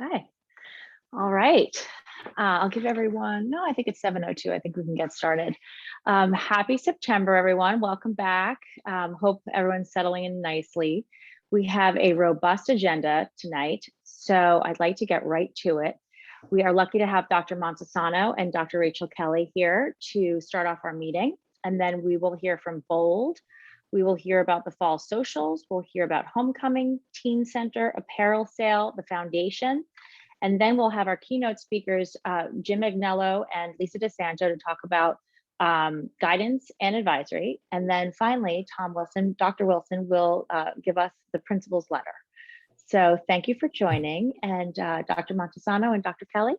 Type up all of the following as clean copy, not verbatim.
Okay. All right. I'll give everyone, no, I think it's 7:02. I think we can get started. Happy September, everyone. Welcome back. Hope everyone's settling in nicely. We have a robust agenda tonight, so I'd like to get right to it. We are lucky to have Dr. Montesano and Dr. Rachel Kelly here to start off our meeting, and then we will hear from Bold. We will hear about the fall socials. We'll hear about homecoming, teen center, apparel sale, the foundation. And then we'll have our keynote speakers, Jim Agnello and Lisa DeSanto, to talk about guidance and advisory. And then finally, Dr. Wilson will give us the principal's letter. So thank you for joining. And Dr. Montesano and Dr. Kelly.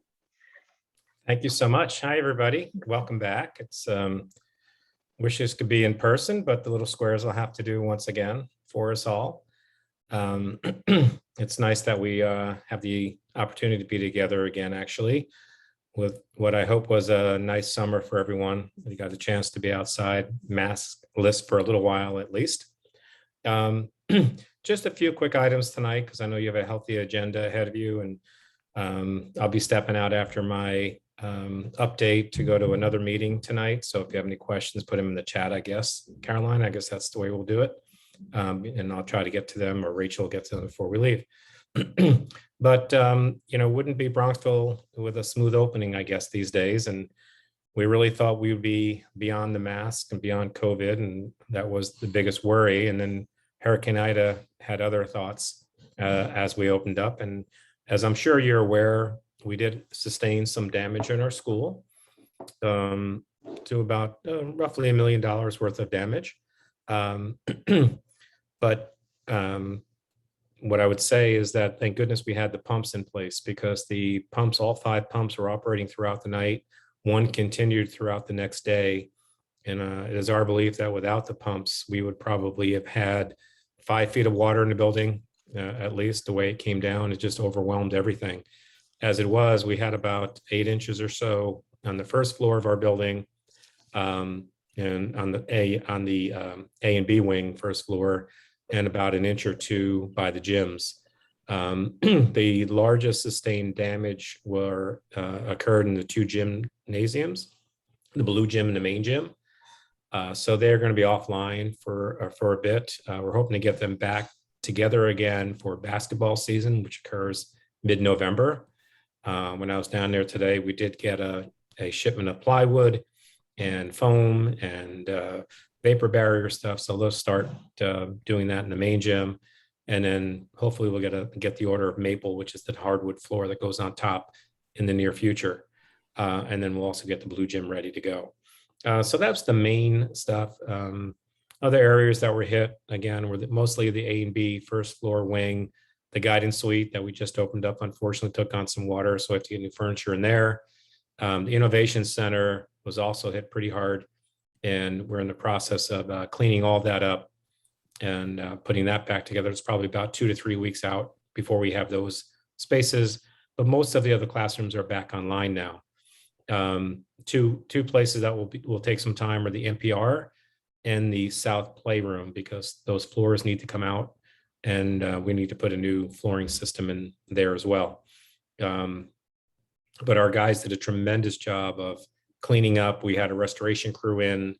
Thank you so much. Hi, everybody. Welcome back. It's wish this could be in person, but the little squares will have to do once again for us all. It's nice that we have the opportunity to be together again, actually, with what I hope was a nice summer for everyone. We got a chance to be outside, maskless for a little while at least. Just a few quick items tonight, because I know you have a healthy agenda ahead of you, and I'll be stepping out after my update to go to another meeting tonight. So if you have any questions, put them in the chat, I guess. Caroline, I guess that's the way we'll do it. And I'll try to get to them, or Rachel will get to them before we leave. But, wouldn't be Bronxville with a smooth opening, I guess, these days. And we really thought we would be beyond the mask and beyond COVID. And that was the biggest worry. And then Hurricane Ida had other thoughts as we opened up. And as I'm sure you're aware, we did sustain some damage in our school to about roughly $1 million worth of damage. But what I would say is that thank goodness we had the pumps in place, because the pumps, all 5 pumps, were operating throughout the night. One continued throughout the next day. And it is our belief that without the pumps, we would probably have had 5 feet of water in the building, at least. The way it came down, it just overwhelmed everything. As it was, we had about 8 inches or so on the first floor of our building, and on the A and B wing, first floor, and about 1 inch or 2 by the gyms. The largest sustained damage occurred in the 2 gymnasiums, the blue gym and the main gym. So they're going to be offline for a bit. We're hoping to get them back together again for basketball season, which occurs mid-November. When I was down there today, we did get a shipment of plywood and foam and vapor barrier stuff. So let's start doing that in the main gym. And then hopefully we'll get the order of maple, which is the hardwood floor that goes on top, in the near future. And then we'll also get the blue gym ready to go. So that's the main stuff. Other areas that were hit, again, were mostly the A and B first floor wing. The guidance suite that we just opened up, unfortunately, took on some water, so I have to get new furniture in there. The Innovation Center was also hit pretty hard, and we're in the process of cleaning all that up and putting that back together. It's probably about 2 to 3 weeks out before we have those spaces, but most of the other classrooms are back online now. Two places that will take some time are the NPR and the South Playroom, because those floors need to come out, and we need to put a new flooring system in there as well. But our guys did a tremendous job of cleaning up. We had a restoration crew in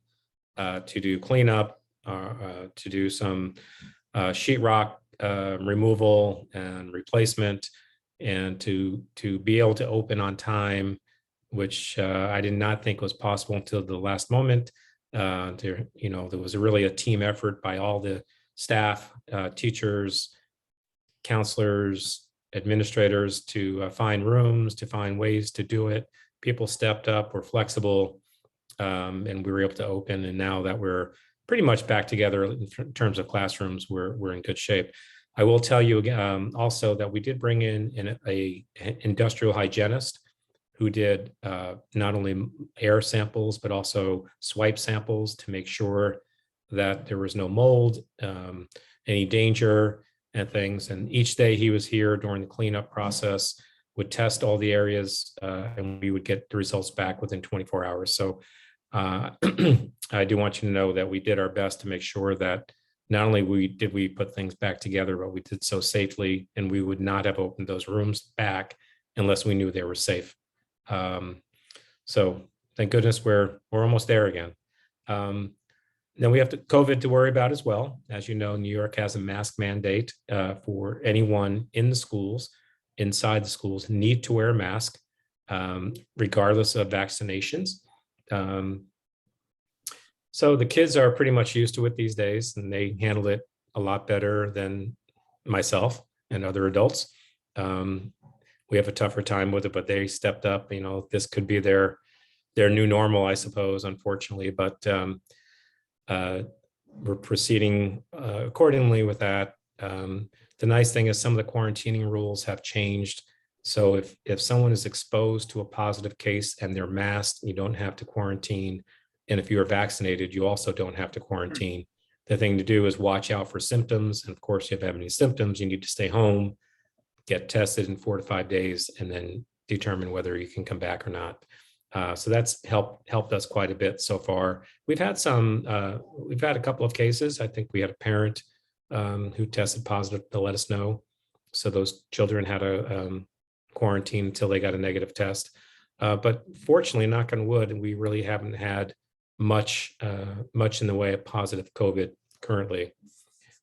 to do cleanup, to do some sheetrock removal and replacement, and to be able to open on time, which I did not think was possible until the last moment. There was really a team effort by all the staff, teachers, counselors, administrators, to find rooms, to find ways to do it. People stepped up, were flexible, and we were able to open. And now that we're pretty much back together in terms of classrooms, we're in good shape. I will tell you also that we did bring in a industrial hygienist who did not only air samples, but also swipe samples to make sure that there was no mold, any danger and things. And each day he was here during the cleanup process, would test all the areas, and we would get the results back within 24 hours. So I do want you to know that we did our best to make sure that not only did we put things back together, but we did so safely, and we would not have opened those rooms back unless we knew they were safe. So thank goodness we're almost there again. Then we have COVID to worry about as well. As you know, New York has a mask mandate for anyone in the schools, inside the schools, need to wear a mask, regardless of vaccinations. So the kids are pretty much used to it these days, and they handle it a lot better than myself and other adults. We have a tougher time with it, but they stepped up. You know, this could be their new normal, I suppose, unfortunately, but we're proceeding accordingly with that. The nice thing is some of the quarantining rules have changed. So if someone is exposed to a positive case and they're masked, you don't have to quarantine. And if you're vaccinated, you also don't have to quarantine. The thing to do is watch out for symptoms. And of course, if you have any symptoms, you need to stay home, get tested in 4 to 5 days, and then determine whether you can come back or not. So that's helped us quite a bit so far. We've had a couple of cases. I think we had a parent who tested positive to let us know. So those children had a quarantine until they got a negative test. But fortunately, knock on wood, we really haven't had much in the way of positive COVID currently.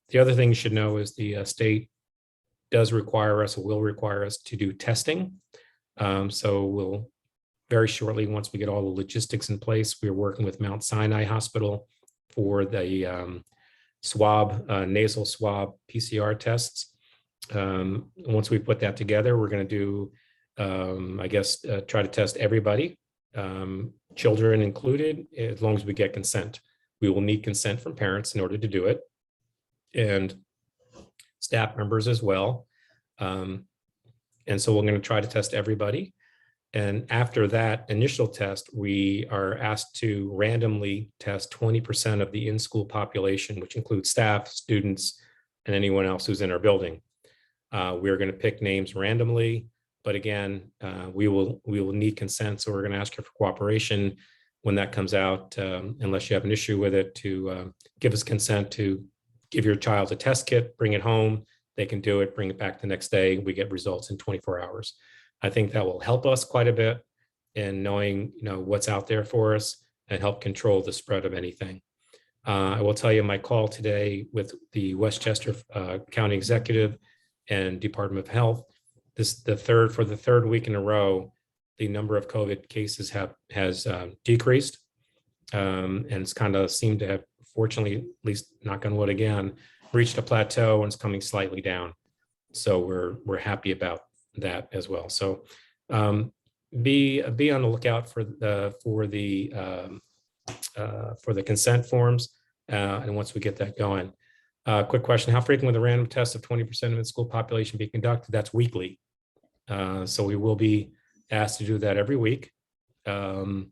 The other thing you should know is the state does require us, or will require us, to do testing. So we'll very shortly, once we get all the logistics in place, we're working with Mount Sinai Hospital for the nasal swab PCR tests. Once we put that together, we're going to do, try to test everybody, children included, as long as we get consent. We will need consent from parents in order to do it, and staff members as well. And so we're going to try to test everybody. And after that initial test, we are asked to randomly test 20% of the in-school population, which includes staff, students, and anyone else who's in our building. We're going to pick names randomly, but again, we will need consent. So we're going to ask you for cooperation when that comes out, unless you have an issue with it, to give us consent to give your child a test kit, bring it home. They can do it, bring it back the next day. We get results in 24 hours. I think that will help us quite a bit in knowing, what's out there for us and help control the spread of anything. I will tell you my call today with the Westchester County Executive and Department of Health. For the third week in a row, the number of COVID cases has decreased, and it's kind of seemed to have, fortunately, at least knock on wood again, reached a plateau and it's coming slightly down. So we're happy about that as well. So be on the lookout for the consent forms, and once we get that going. Quick question: how frequent will the random test of 20% of the school population be conducted? That's weekly. So we will be asked to do that every week. And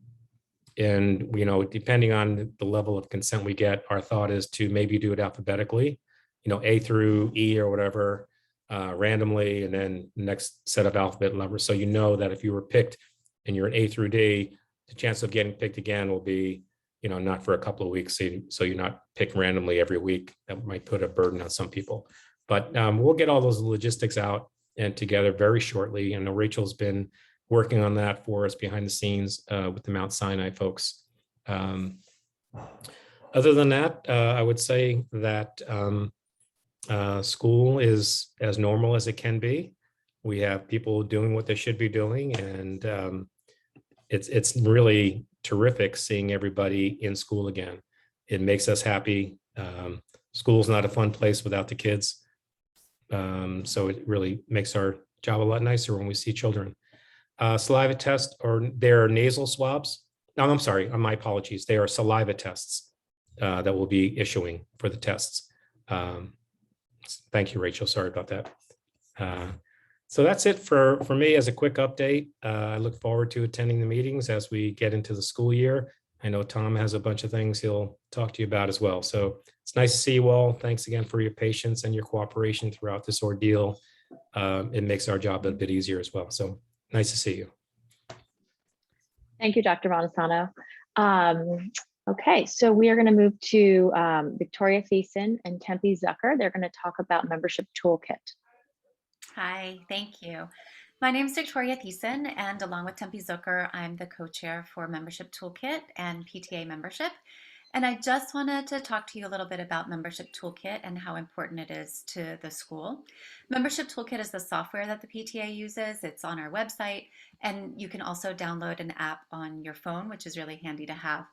depending on the level of consent we get, our thought is to maybe do it alphabetically, A through E or whatever, randomly, and then next set of alphabet numbers. So that if you were picked and you're an A through D, the chance of getting picked again will be, not for a couple of weeks. So you're not picked randomly every week. That might put a burden on some people. But we'll get all those logistics out and together very shortly. I know Rachel's been working on that for us behind the scenes with the Mount Sinai folks. Other than that, I would say that school is as normal as it can be. We have people doing what they should be doing, and it's really terrific seeing everybody in school again. It makes us happy. School's not a fun place without the kids, so it really makes our job a lot nicer when we see children. Saliva test, or their nasal swabs. No, I'm sorry, my apologies. They are saliva tests that we'll be issuing for the tests. Thank you, Rachel. Sorry about that. So that's it for me as a quick update. I look forward to attending the meetings as we get into the school year. I know Tom has a bunch of things he'll talk to you about as well. So it's nice to see you all. Thanks again for your patience and your cooperation throughout this ordeal. It makes our job a bit easier as well. So nice to see you. Thank you, Dr. Montesano. Okay, so we are going to move to Victoria Thiessen and Tempe Zucker. They're going to talk about Membership Toolkit. Hi, thank you. My name is Victoria Thiessen, and along with Tempe Zucker, I'm the co-chair for Membership Toolkit and PTA membership. And I just wanted to talk to you a little bit about Membership Toolkit and how important it is to the school. Membership Toolkit is the software that the PTA uses. It's on our website, and you can also download an app on your phone, which is really handy to have.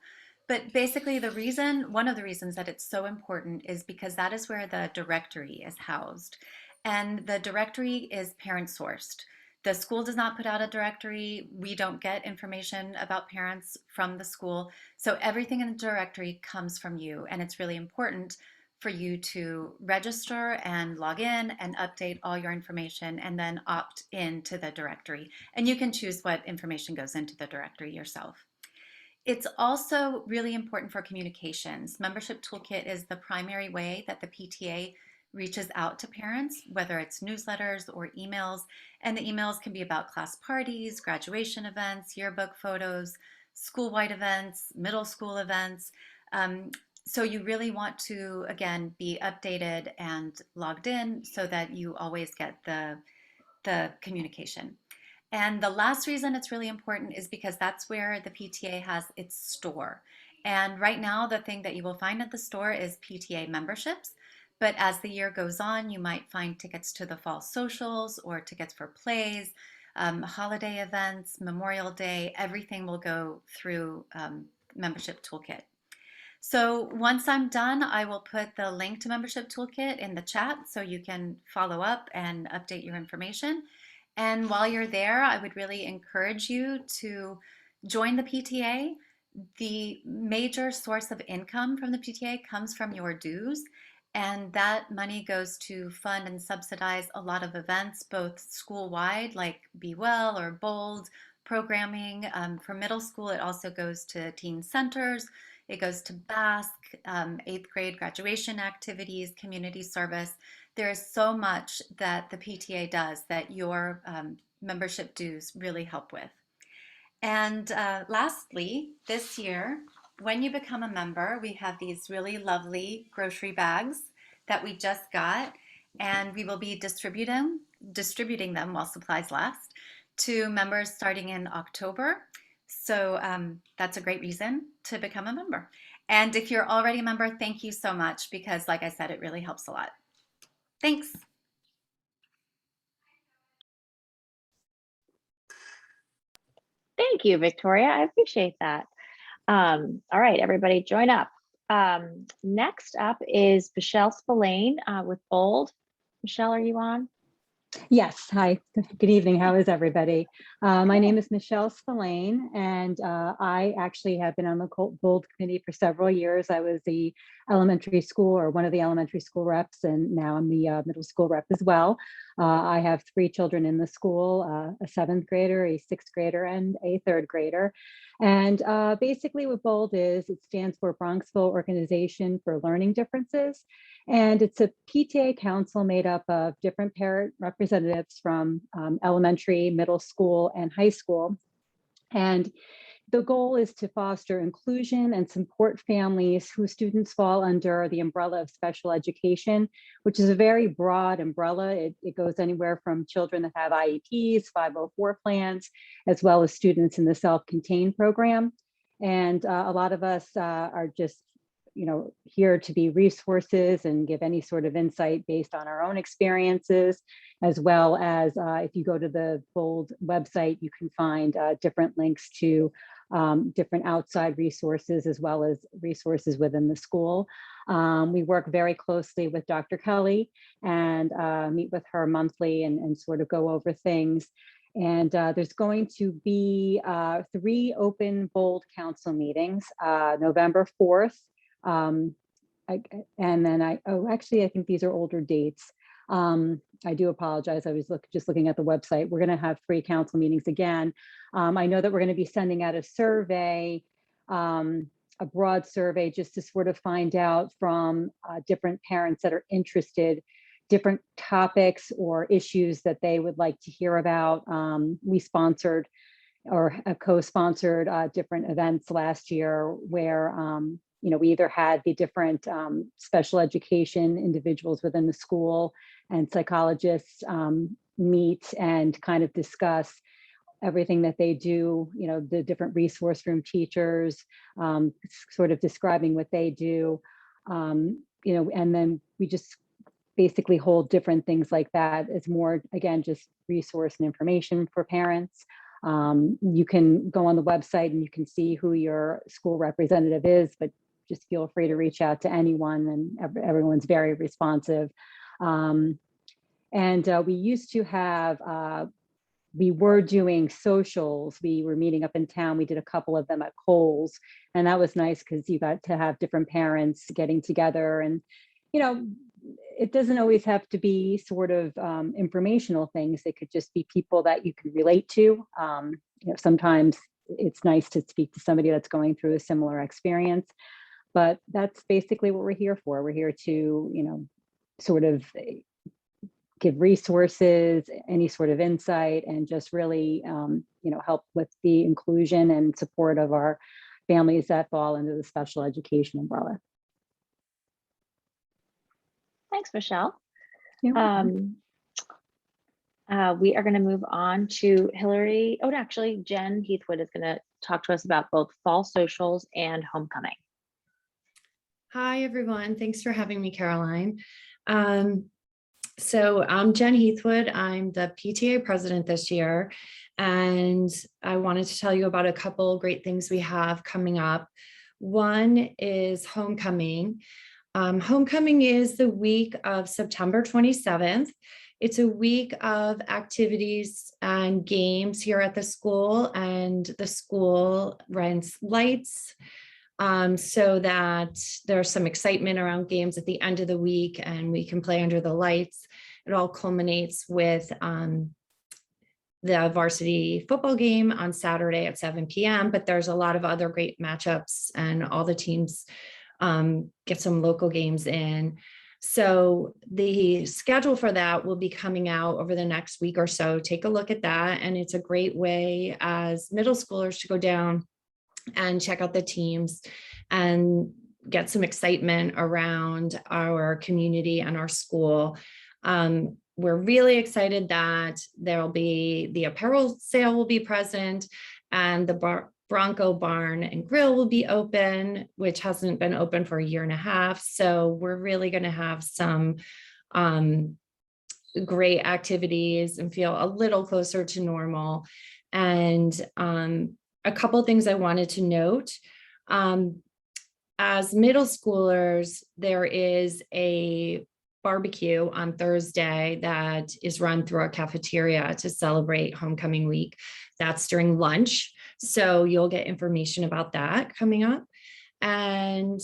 But basically, one of the reasons that it's so important is because that is where the directory is housed. And the directory is parent sourced. The school does not put out a directory. We don't get information about parents from the school. So everything in the directory comes from you. And it's really important for you to register and log in and update all your information and then opt into the directory. And you can choose what information goes into the directory yourself. It's also really important for communications. Membership Toolkit is the primary way that the PTA reaches out to parents, whether it's newsletters or emails. And the emails can be about class parties, graduation events, yearbook photos, school-wide events, middle school events. So you really want to, again, be updated and logged in so that you always get the communication. And the last reason it's really important is because that's where the PTA has its store. And right now, the thing that you will find at the store is PTA memberships. But as the year goes on, you might find tickets to the fall socials or tickets for plays, holiday events, Memorial Day, everything will go through Membership Toolkit. So once I'm done, I will put the link to Membership Toolkit in the chat so you can follow up and update your information. And while you're there, I would really encourage you to join the PTA. The major source of income from the PTA comes from your dues, and that money goes to fund and subsidize a lot of events, both school-wide, like Be Well or Bold programming. For middle school, it also goes to teen centers. It goes to Basque, 8th grade graduation activities, community service. There is so much that the PTA does that your membership dues really help with. And lastly, this year, when you become a member, we have these really lovely grocery bags that we just got, and we will be distributing them while supplies last to members starting in October. So that's a great reason to become a member. And if you're already a member, thank you so much because, like I said, it really helps a lot. Thanks. Thank you, Victoria. I appreciate that. All right, everybody join up. Next up is Michelle Spelaine with Bold. Michelle, are you on? Yes. Hi. Good evening. How is everybody? My name is Michelle Spelaine, and I actually have been on the Bold committee for several years. I was the elementary school or one of the elementary school reps, and now I'm the middle school rep as well. I have 3 children in the school, a 7th grader, a 6th grader, and a 3rd grader. And basically what Bold is, it stands for Bronxville Organization for Learning Differences. And it's a PTA council made up of different parent representatives from elementary, middle school, and high school. And the goal is to foster inclusion and support families whose students fall under the umbrella of special education, which is a very broad umbrella. It goes anywhere from children that have IEPs, 504 plans, as well as students in the self-contained program. And a lot of us are just here to be resources and give any sort of insight based on our own experiences, as well as if you go to the Bold website, you can find different links to different outside resources, as well as resources within the school. We work very closely with Dr. Kelly and meet with her monthly and sort of go over things. And there's going to be 3 open Bold council meetings, November 4th, and then I think these are older dates. I do apologize. I was just looking at the website. We're going to have 3 council meetings again. I know that we're going to be sending out a survey, a broad survey, just to sort of find out from different parents that are interested, different topics or issues that they would like to hear about. We sponsored or co-sponsored different events last year where, we either had the different special education individuals within the school and psychologists meet and kind of discuss everything that they do, the different resource room teachers, sort of describing what they do, and then we just basically hold different things like that as more, again, just resource and information for parents. You can go on the website and you can see who your school representative is, but just feel free to reach out to anyone, and everyone's very responsive. We used to have, we were doing socials. We were meeting up in town. We did a couple of them at Kohl's, and that was nice because you got to have different parents getting together. And, it doesn't always have to be sort of informational things. It could just be people that you can relate to. Sometimes it's nice to speak to somebody that's going through a similar experience, but that's basically what we're here for. We're here to, sort of give resources, any sort of insight, and just really, help with the inclusion and support of our families that fall into the special education umbrella. Thanks, Michelle. You're welcome. We are going to move on to Hillary. Oh, actually, Jen Heathwood is going to talk to us about both fall socials and homecoming. Hi, everyone. Thanks for having me, Caroline. So I'm Jen Heathwood. I'm the PTA president this year, and I wanted to tell you about a couple great things we have coming up. One is homecoming. Homecoming is the week of September 27th. It's a week of activities and games here at the school, and the school rents lights so that there's some excitement around games at the end of the week and we can play under the lights. It all culminates with the varsity football game on Saturday at 7 p.m., but there's a lot of other great matchups and all the teams get some local games in. So the schedule for that will be coming out over the next week or so. Take a look at that. And it's a great way as middle schoolers to go down and check out the teams and get some excitement around our community and our school. We're really excited that there'll be the apparel sale will be present, and the Bronco Barn and Grill will be open, which hasn't been open for a year and a half. So we're really going to have some great activities and feel a little closer to normal. And a couple things I wanted to note. As middle schoolers, there is a barbecue on Thursday that is run through our cafeteria to celebrate homecoming week. That's during lunch. So you'll get information about that coming up. And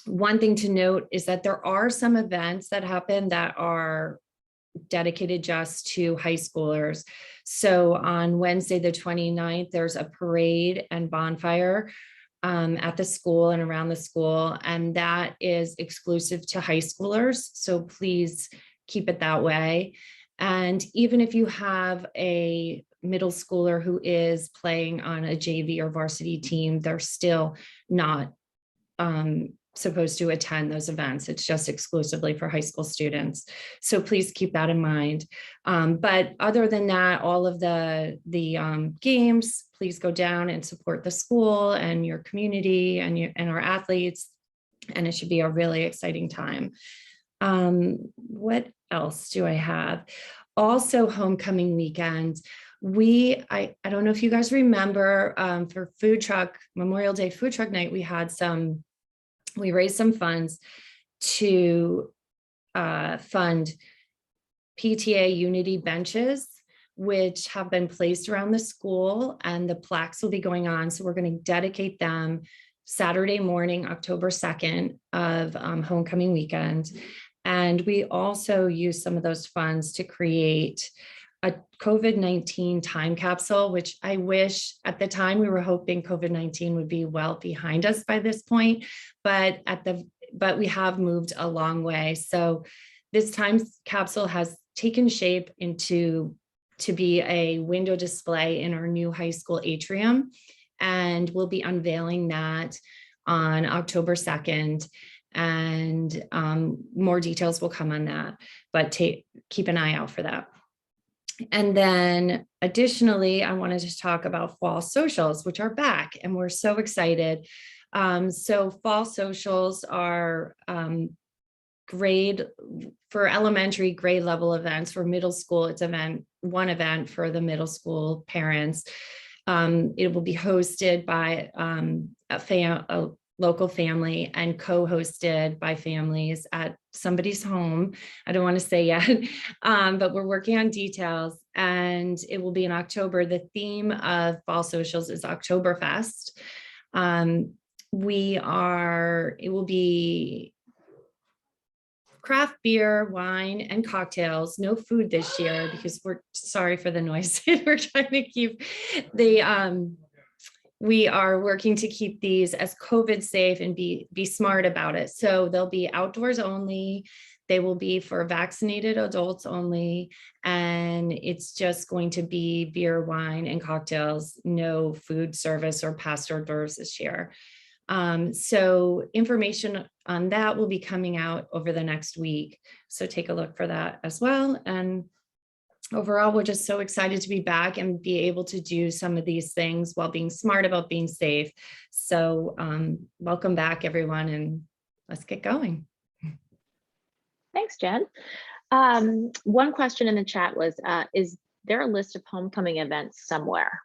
one thing to note is that there are some events that happen that are dedicated just to high schoolers. So on Wednesday, the 29th, there's a parade and bonfire at the school and around the school, and that is exclusive to high schoolers. So please keep it that way. And even if you have a middle schooler who is playing on a JV or varsity team, they're still not supposed to attend those events. It's just exclusively for high school students. So please keep that in mind. But other than that, all of the games, please go down and support the school and your community and our athletes. And it should be a really exciting time. What else do I have? Also, homecoming weekend. I don't know if you guys remember, for Memorial Day food truck night, we raised some funds to fund PTA Unity benches, which have been placed around the school, and the plaques will be going on. So we're going to dedicate them Saturday morning, October 2nd of homecoming weekend. And we also use some of those funds to create a COVID-19 time capsule, which I wish at the time we were hoping COVID-19 would be well behind us by this point, but we have moved a long way. So this time capsule has taken shape into to be a window display in our new high school atrium. And we'll be unveiling that on October 2nd. And more details will come on that, but keep an eye out for that. And then additionally, I wanted to talk about fall socials, which are back, and we're so excited. So fall socials are grade for elementary grade level events. For middle school, it's one event for the middle school parents. It will be hosted by a local family and co-hosted by families at somebody's home. I don't want to say yet, but we're working on details, and it will be in October. The theme of fall socials is Oktoberfest. It will be craft beer, wine, and cocktails. No food this year because we're sorry for the noise. We're trying to keep we are working to keep these as COVID safe and be smart about it. So they'll be outdoors only. They will be for vaccinated adults only. And it's just going to be beer, wine, and cocktails, no food service or past hors d'oeuvres this year. So information on that will be coming out over the next week. So take a look for that as well. And overall, we're just so excited to be back and be able to do some of these things while being smart about being safe. So welcome back, everyone, and let's get going. Thanks, Jen. One question in the chat was, is there a list of homecoming events somewhere?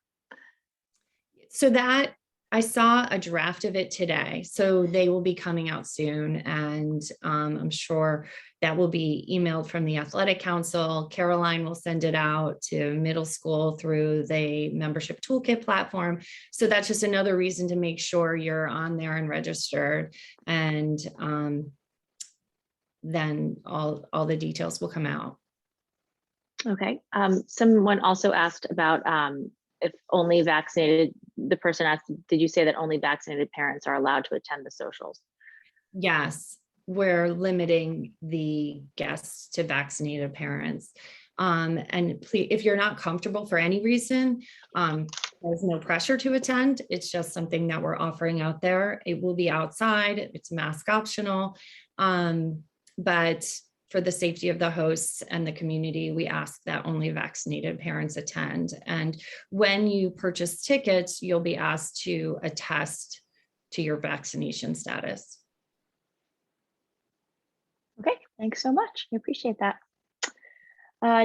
So that I saw a draft of it today, so they will be coming out soon, and I'm sure that will be emailed from the Athletic Council. Caroline will send it out to middle school through the Membership Toolkit platform. So that's just another reason to make sure you're on there and registered, and then all the details will come out. Okay. Someone also asked about if only vaccinated, the person asked, did you say that only vaccinated parents are allowed to attend the socials? Yes, we're limiting the guests to vaccinated parents. And please, if you're not comfortable for any reason, there's no pressure to attend. It's just something that we're offering out there. It will be outside, it's mask optional, but for the safety of the hosts and the community, we ask that only vaccinated parents attend. And when you purchase tickets, you'll be asked to attest to your vaccination status. Okay, thanks so much. I appreciate that.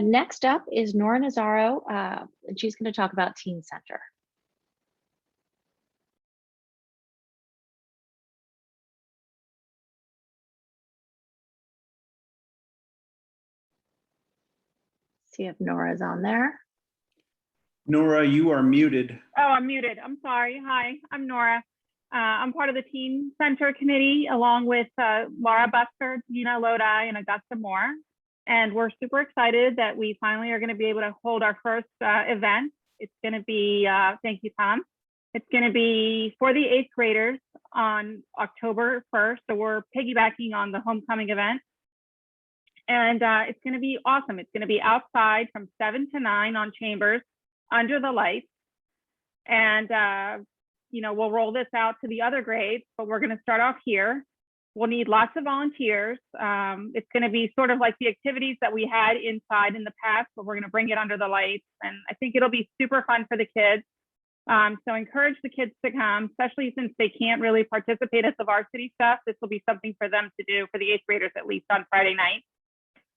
Next up is Nora Nazaro, and she's going to talk about Teen Center. See if Nora's on there. Nora, you are muted. Oh, I'm muted. I'm sorry. Hi, I'm Nora. I'm part of the Teen Center Committee along with Laura Buster, Gina Lodi, and Augusta Moore. And we're super excited that we finally are going to be able to hold our first event. It's going to be, thank you, Tom. It's going to be for the 8th graders on October 1st. So we're piggybacking on the homecoming event. And it's going to be awesome. It's going to be outside from 7 to 9 on Chambers under the lights. And, you know, we'll roll this out to the other grades, but we're going to start off here. We'll need lots of volunteers. It's going to be sort of like the activities that we had inside in the past, but we're going to bring it under the lights. And I think it'll be super fun for the kids. So encourage the kids to come, especially since they can't really participate at the varsity stuff. This will be something for them to do, for the 8th graders, at least on Friday night.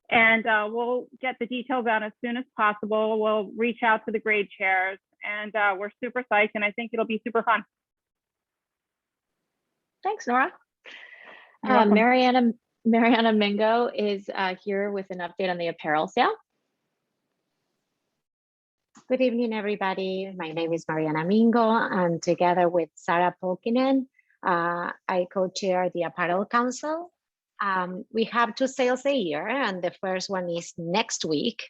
And we'll get the details out as soon as possible. We'll reach out to the grade chairs, and we're super psyched, and I think it'll be super fun. Thanks, Nora. Mariana Mingo is here with an update on the apparel sale. Good evening, everybody. My name is Mariana Mingo, and together with Sarah Polkinen, I co-chair the Apparel Council. We have 2 sales a year, and the first one is next week,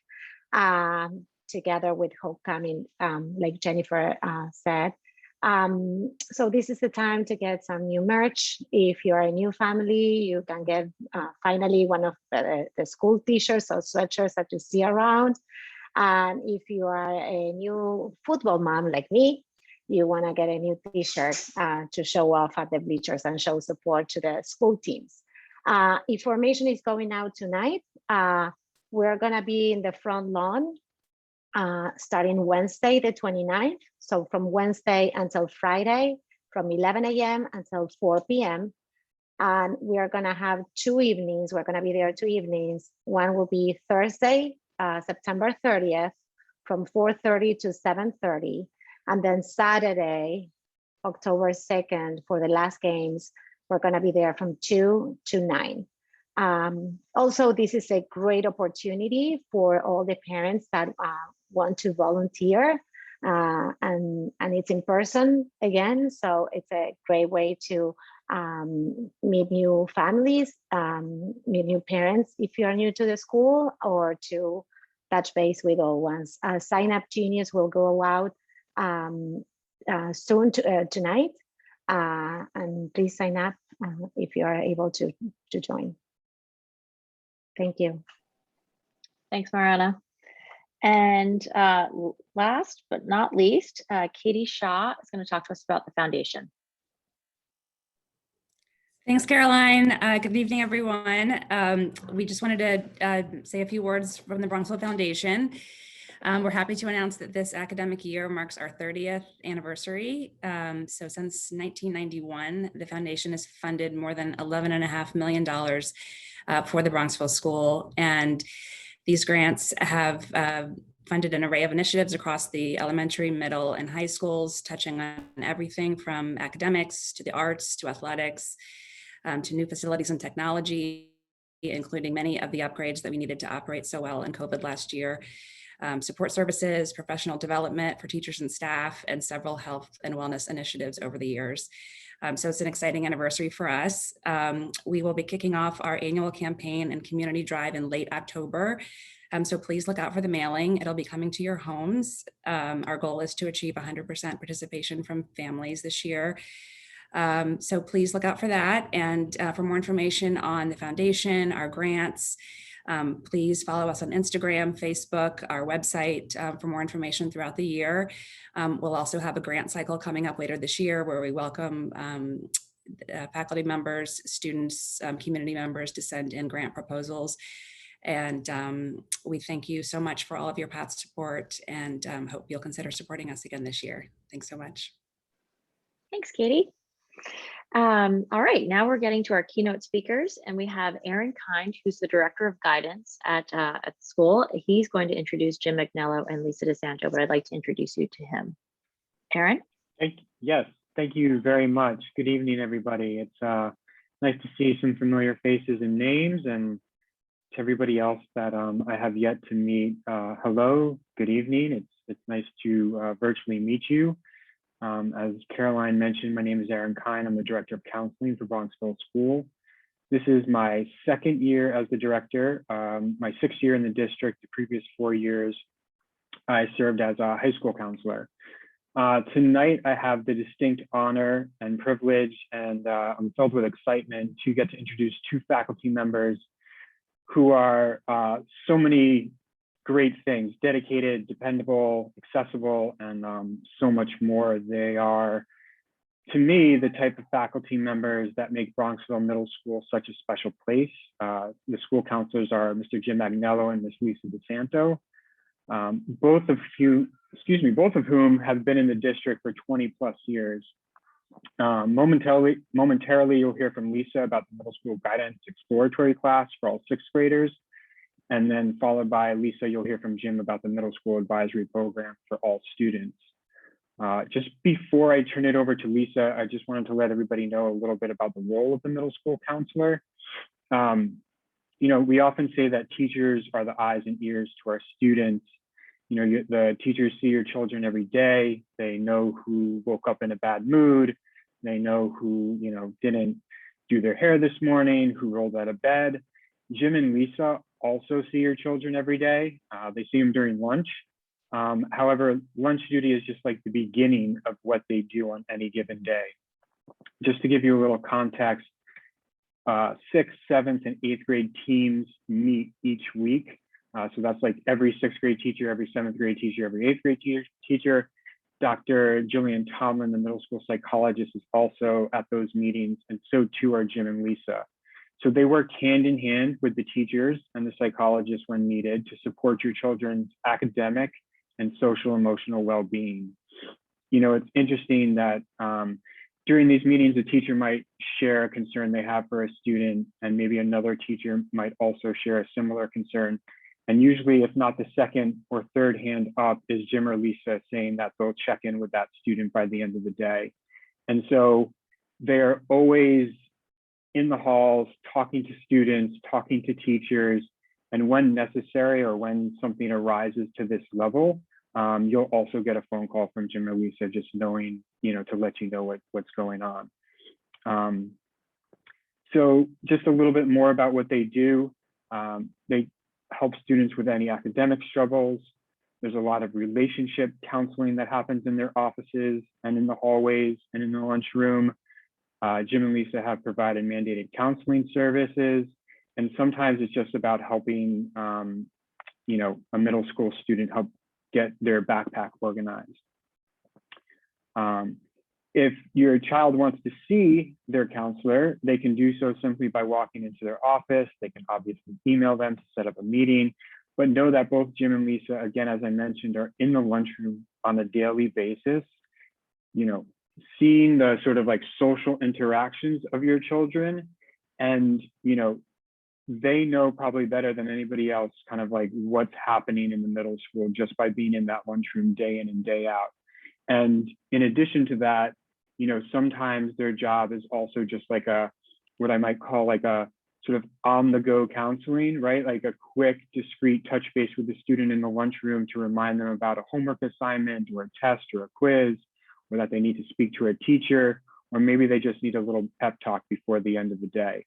together with homecoming, like Jennifer said. So this is the time to get some new merch. If you're a new family, you can get finally one of the school t-shirts or sweatshirts that you see around. And if you are a new football mom like me, you want to get a new t-shirt to show off at the bleachers and show support to the school teams. Information is going out tonight. We're going to be in the front lawn starting Wednesday, the 29th. So from Wednesday until Friday, from 11 a.m. until 4 p.m. And we are going to have 2 evenings. We're going to be there 2 evenings. One will be Thursday, September 30th, from 4:30 to 7:30. And then Saturday, October 2nd, for the last games, we're going to be there from 2 to 9. Also, this is a great opportunity for all the parents that want to volunteer, and it's in person again. So it's a great way to meet new families, meet new parents if you are new to the school, or to touch base with old ones. Sign up genius will go out soon tonight, and please sign up if you are able to join. Thank you. Thanks, Mariana. And last but not least, Katie Shaw is going to talk to us about the foundation. Thanks, Caroline. Good evening, everyone. We just wanted to say a few words from the Bronxville Foundation. We're happy to announce that this academic year marks our 30th anniversary. So since 1991, the foundation has funded more than $11.5 million for the Bronxville School. And these grants have funded an array of initiatives across the elementary, middle, and high schools, touching on everything from academics to the arts to athletics, to new facilities and technology, including many of the upgrades that we needed to operate so well in COVID last year, support services, professional development for teachers and staff, and several health and wellness initiatives over the years. So it's an exciting anniversary for us. We will be kicking off our annual campaign and community drive in late October. So please look out for the mailing. It'll be coming to your homes. Our goal is to achieve 100% participation from families this year. So please look out for that. And for more information on the foundation, our grants, please follow us on Instagram, Facebook, our website for more information throughout the year. We'll also have a grant cycle coming up later this year where we welcome faculty members, students, community members to send in grant proposals. And we thank you so much for all of your past support, and hope you'll consider supporting us again this year. Thanks so much. Thanks, Katie. All right, now we're getting to our keynote speakers, and we have Aaron Kind, who's the Director of Guidance at the school. He's going to introduce Jim McNello and Lisa DeSanto, but I'd like to introduce you to him. Aaron? Yes, thank you very much. Good evening, everybody. It's nice to see some familiar faces and names, and to everybody else that I have yet to meet, hello, good evening. It's nice to virtually meet you. As Caroline mentioned, my name is Aaron Kind. I'm the Director of Counseling for Bronxville School. This is my 2nd year as the director, my 6th year in the district. The previous 4 years, I served as a high school counselor. Tonight, I have the distinct honor and privilege, and I'm filled with excitement to get to introduce 2 faculty members who are so many great things: dedicated, dependable, accessible, and so much more. They are, to me, the type of faculty members that make Bronxville Middle School such a special place. The school counselors are Mr. Jim McNello and Ms. Lisa DeSanto, both of whom have been in the district for 20+ years. Momentarily, you'll hear from Lisa about the middle school guidance exploratory class for all 6th graders. And then followed by Lisa, you'll hear from Jim about the middle school advisory program for all students. Just before I turn it over to Lisa, I just wanted to let everybody know a little bit about the role of the middle school counselor. You know, we often say that teachers are the eyes and ears to our students. You know, the teachers see your children every day. They know who woke up in a bad mood. They know who, you know, didn't do their hair this morning, who rolled out of bed. Jim and Lisa also see your children every day. They see them during lunch. However, lunch duty is just like the beginning of what they do on any given day. Just to give you a little context, 6th, 7th, and 8th grade teams meet each week So that's like every 6th grade teacher, every 7th grade teacher, every 8th grade teacher. Dr. Jillian Tomlin, the middle school psychologist, is also at those meetings, and so too are Jim and Lisa. So they work hand in hand with the teachers and the psychologists when needed to support your children's academic and social emotional well-being. You know, it's interesting that during these meetings, the teacher might share a concern they have for a student, and maybe another teacher might also share a similar concern. And usually, if not the second or third hand up, is Jim or Lisa saying that they'll check in with that student by the end of the day. And so they're always in the halls, talking to students, talking to teachers, and when necessary or when something arises to this level, you'll also get a phone call from Jim or Lisa, just knowing, you know, to let you know what's going on. So just a little bit more about what they do. They help students with any academic struggles. There's a lot of relationship counseling that happens in their offices and in the hallways and in the lunchroom. Jim and Lisa have provided mandated counseling services, and sometimes it's just about helping, you know, a middle school student help get their backpack organized. If your child wants to see their counselor, they can do so simply by walking into their office. They can obviously email them to set up a meeting, but know that both Jim and Lisa, again, as I mentioned, are in the lunchroom on a daily basis, you know, seeing the sort of like social interactions of your children. And, you know, they know probably better than anybody else kind of like what's happening in the middle school just by being in that lunchroom day in and day out. And in addition to that, you know, sometimes their job is also just like a, what I might call like a sort of on the go counseling, right? Like a quick, discreet touch base with the student in the lunchroom to remind them about a homework assignment or a test or a quiz, or that they need to speak to a teacher, or maybe they just need a little pep talk before the end of the day.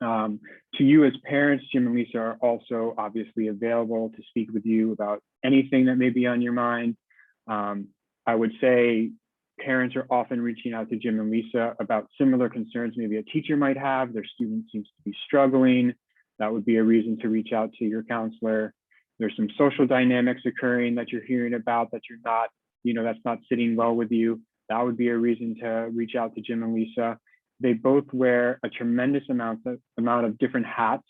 To you as parents, Jim and Lisa are also obviously available to speak with you about anything that may be on your mind. I would say parents are often reaching out to Jim and Lisa about similar concerns maybe a teacher might have. Their student seems to be struggling. That would be a reason to reach out to your counselor. There's some social dynamics occurring that you're hearing about that you're not, you know, that's not sitting well with you. That would be a reason to reach out to Jim and Lisa. They both wear a tremendous amount of different hats,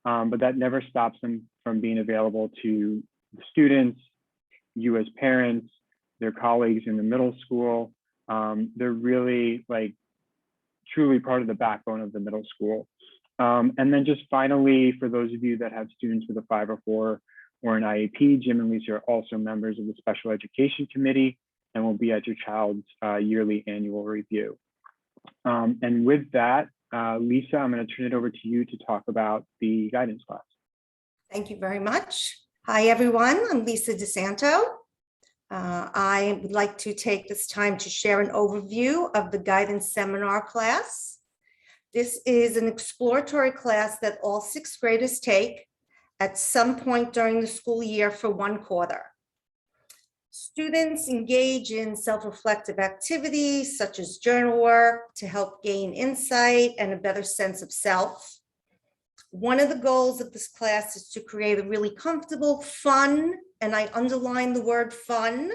but that never stops them from being available to the students, you as parents, their colleagues in the middle school. They're really like truly part of the backbone of the middle school. And then just finally, for those of you that have students with a 504 or an IEP, Jim and Lisa are also members of the Special Education Committee and will be at your child's yearly annual review. And with that, Lisa, I'm going to turn it over to you to talk about the guidance class. Thank you very much. Hi, everyone. I'm Lisa DeSanto. I would like to take this time to share an overview of the guidance seminar class. This is an exploratory class that all 6th graders take at some point during the school year for 1 quarter. Students engage in self-reflective activities such as journal work to help gain insight and a better sense of self. One of the goals of this class is to create a really comfortable, fun, and I underline the word fun,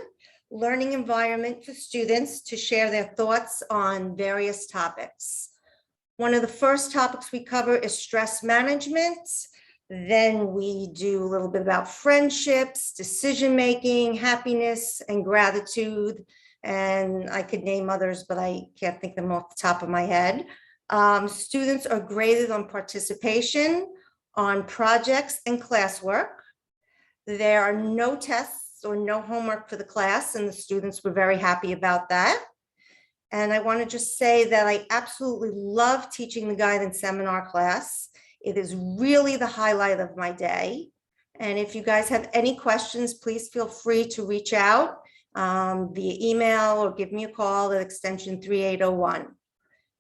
learning environment for students to share their thoughts on various topics. One of the first topics we cover is stress management. Then we do a little bit about friendships, decision-making, happiness, and gratitude. And I could name others, but I can't think of them off the top of my head. Students are graded on participation, on projects and classwork. There are no tests or no homework for the class, and the students were very happy about that. And I want to just say that I absolutely love teaching the guidance seminar class. It is really the highlight of my day. And if you guys have any questions, please feel free to reach out via email or give me a call at extension 3801.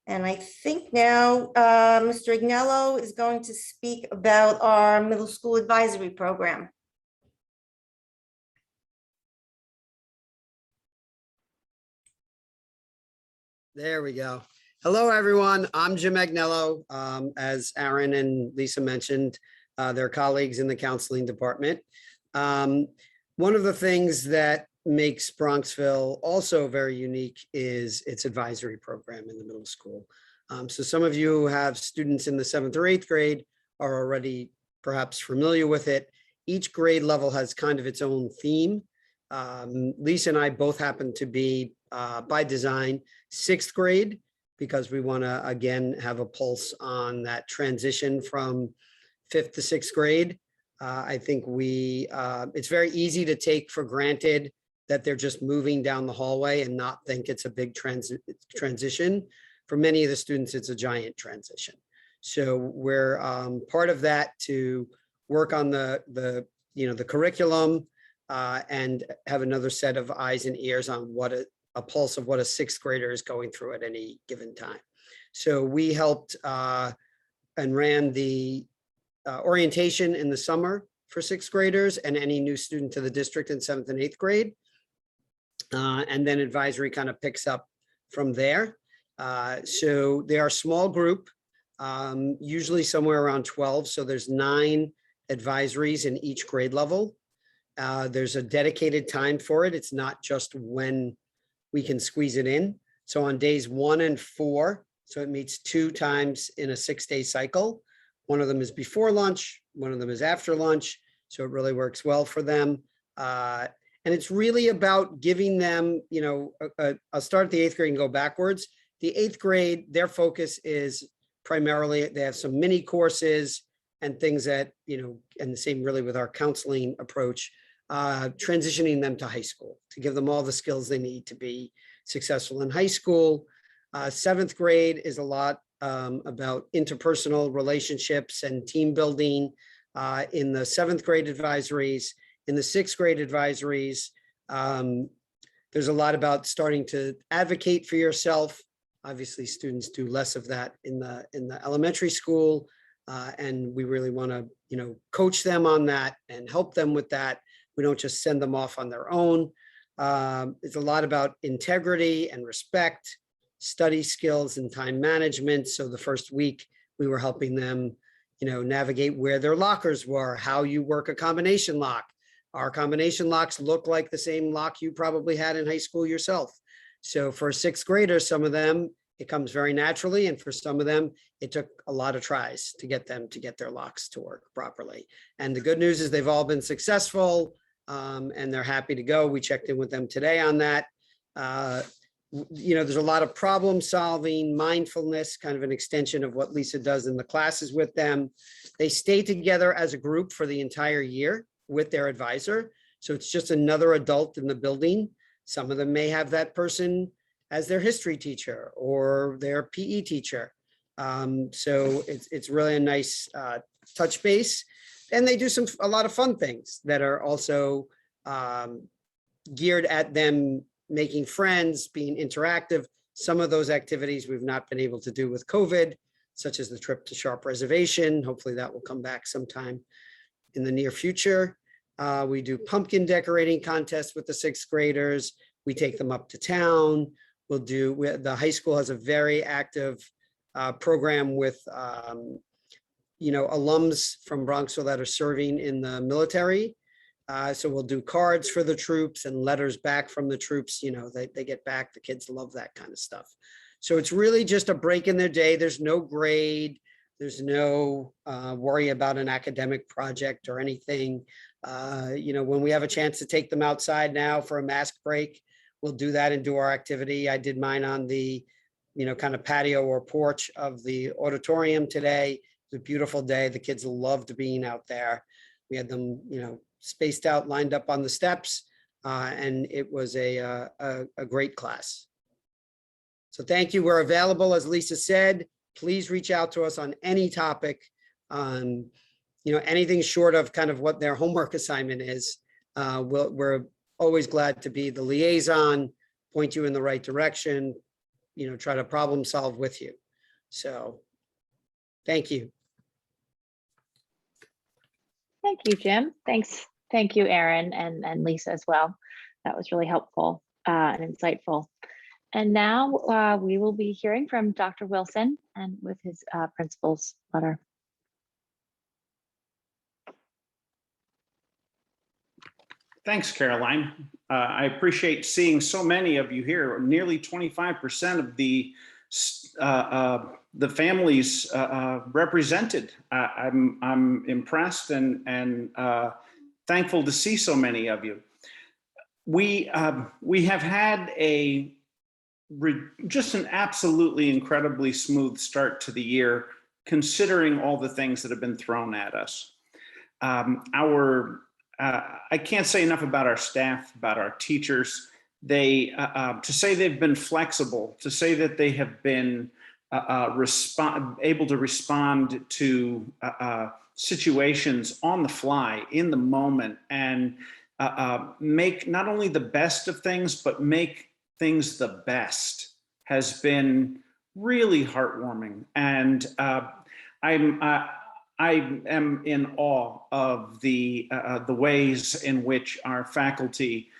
And I think now Mr. Agnello is going to speak about our middle school advisory program. There we go. Hello, everyone. I'm Jim Agnello. As Aaron and Lisa mentioned, their colleagues in the counseling department. One of the things that makes Bronxville also very unique is its advisory program in the middle school. So some of you who have students in the 7th or 8th grade are already perhaps familiar with it. Each grade level has kind of its own theme. Lisa and I both happen to be, by design, 6th grade, because we want to, again, have a pulse on that transition from 5th to 6th grade. I think it's very easy to take for granted that they're just moving down the hallway and not think it's a big transition. For many of the students, it's a giant transition. So we're part of that to work on the curriculum and have another set of eyes and ears on what a pulse of what a 6th grader is going through at any given time. So we helped and ran the orientation in the summer for 6th graders and any new student to the district in 7th and 8th grade. And then advisory kind of picks up from there. So they are a small group, usually somewhere around 12. So there's 9 advisories in each grade level. There's a dedicated time for it. It's not just when we can squeeze it in. So on days 1 and 4, so it meets 2 times in a 6-day cycle. One of them is before lunch, one of them is after lunch. So it really works well for them. And it's really about giving them, I'll start at the 8th grade and go backwards. The 8th grade, their focus is primarily, they have some mini courses and things that, and the same really with our counseling approach, transitioning them to high school, to give them all the skills they need to be successful in high school. 7th grade is a lot about interpersonal relationships and team building in the 7th grade advisories. In the 6th grade advisories, there's a lot about starting to advocate for yourself. Obviously, students do less of that in the elementary school, and we really want to, coach them on that and help them with that. We don't just send them off on their own. It's a lot about integrity and respect, study skills and time management. So the first week we were helping them, navigate where their lockers were, how you work a combination lock. Our combination locks look like the same lock you probably had in high school yourself. So for 6th graders, some of them, it comes very naturally. And for some of them, it took a lot of tries to get them to get their locks to work properly. And the good news is they've all been successful and they're happy to go. We checked in with them today on that. There's a lot of problem solving, mindfulness, kind of an extension of what Lisa does in the classes with them. They stay together as a group for the entire year with their advisor. So it's just another adult in the building. Some of them may have that person as their history teacher or their PE teacher. So it's really a nice touch base. And they do a lot of fun things that are also geared at them making friends, being interactive. Some of those activities we've not been able to do with COVID, such as the trip to Sharp Reservation. Hopefully that will come back sometime in the near future. We do pumpkin decorating contests with the 6th graders. We take them up to town. The high school has a very active program with, alums from Bronxville that are serving in the military. So we'll do cards for the troops and letters back from the troops. They get back. The kids love that kind of stuff. So it's really just a break in their day. There's no grade. There's no worry about an academic project or anything. When we have a chance to take them outside now for a mask break, we'll do that and do our activity. I did mine on the, kind of patio or porch of the auditorium today. It was a beautiful day. The kids loved being out there. We had them, spaced out, lined up on the steps, and it was a great class. So thank you. We're available, as Lisa said. Please reach out to us on any topic, anything short of kind of what their homework assignment is. We're always glad to be the liaison, point you in the right direction, try to problem solve with you. So thank you. Thank you, Jim. Thanks. Thank you, Erin and Lisa as well. That was really helpful and insightful. And now we will be hearing from Dr. Wilson and with his principal's letter. Thanks, Caroline. I appreciate seeing so many of you here. Nearly 25% of the families represented. I'm impressed and thankful to see so many of you. We have had just an absolutely incredibly smooth start to the year, considering all the things that have been thrown at us. I can't say enough about our staff, about our teachers. To say they've been flexible, to say that they have been able to respond to situations on the fly, in the moment, and make not only the best of things, but make things the best, has been really heartwarming. And I am in awe of the ways in which our faculty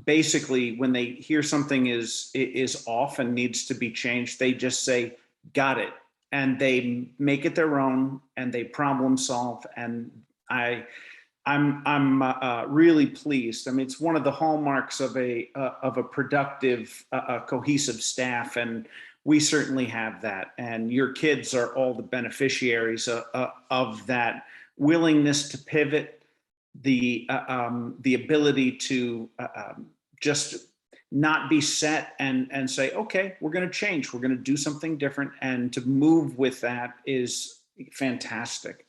basically, when they hear something is off and needs to be changed, they just say, got it. And they make it their own and they problem solve. And I'm really pleased. I mean, it's one of the hallmarks of a productive, cohesive staff, and we certainly have that. And your kids are all the beneficiaries of that willingness to pivot, the ability to just not be set and say, okay, we're going to change. We're going to do something different, and to move with that is fantastic.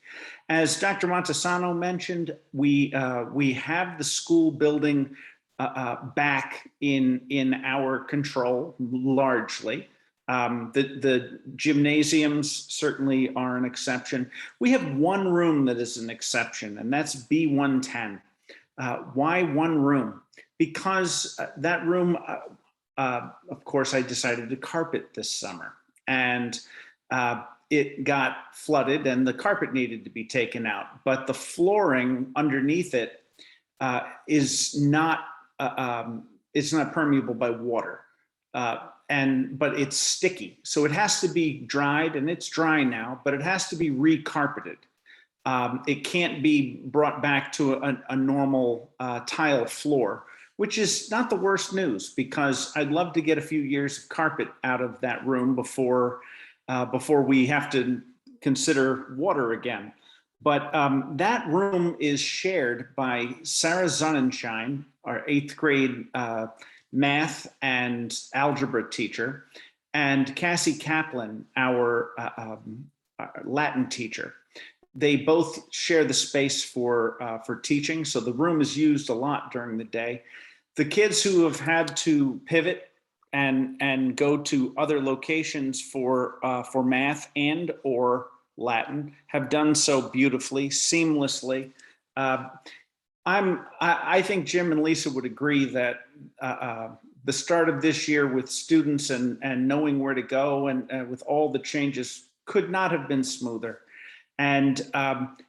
As Dr. Montesano mentioned, we have the school building back in our control largely. The gymnasiums certainly are an exception. We have one room that is an exception, and that's B110. Why one room? Because that room, of course, I decided to carpet this summer, and it got flooded and the carpet needed to be taken out, but the flooring underneath it is not permeable by water. But it's sticky. So it has to be dried, and it's dry now, but it has to be recarpeted. It can't be brought back to a normal tile floor, which is not the worst news, because I'd love to get a few years of carpet out of that room before we have to consider water again. But that room is shared by Sarah Sonnenschein, our 8th grade math and algebra teacher, and Cassie Kaplan, our Latin teacher. They both share the space for teaching, so the room is used a lot during the day. The kids who have had to pivot and go to other locations for math and or Latin have done so beautifully, seamlessly. I think Jim and Lisa would agree that the start of this year with students and knowing where to go and with all the changes could not have been smoother. And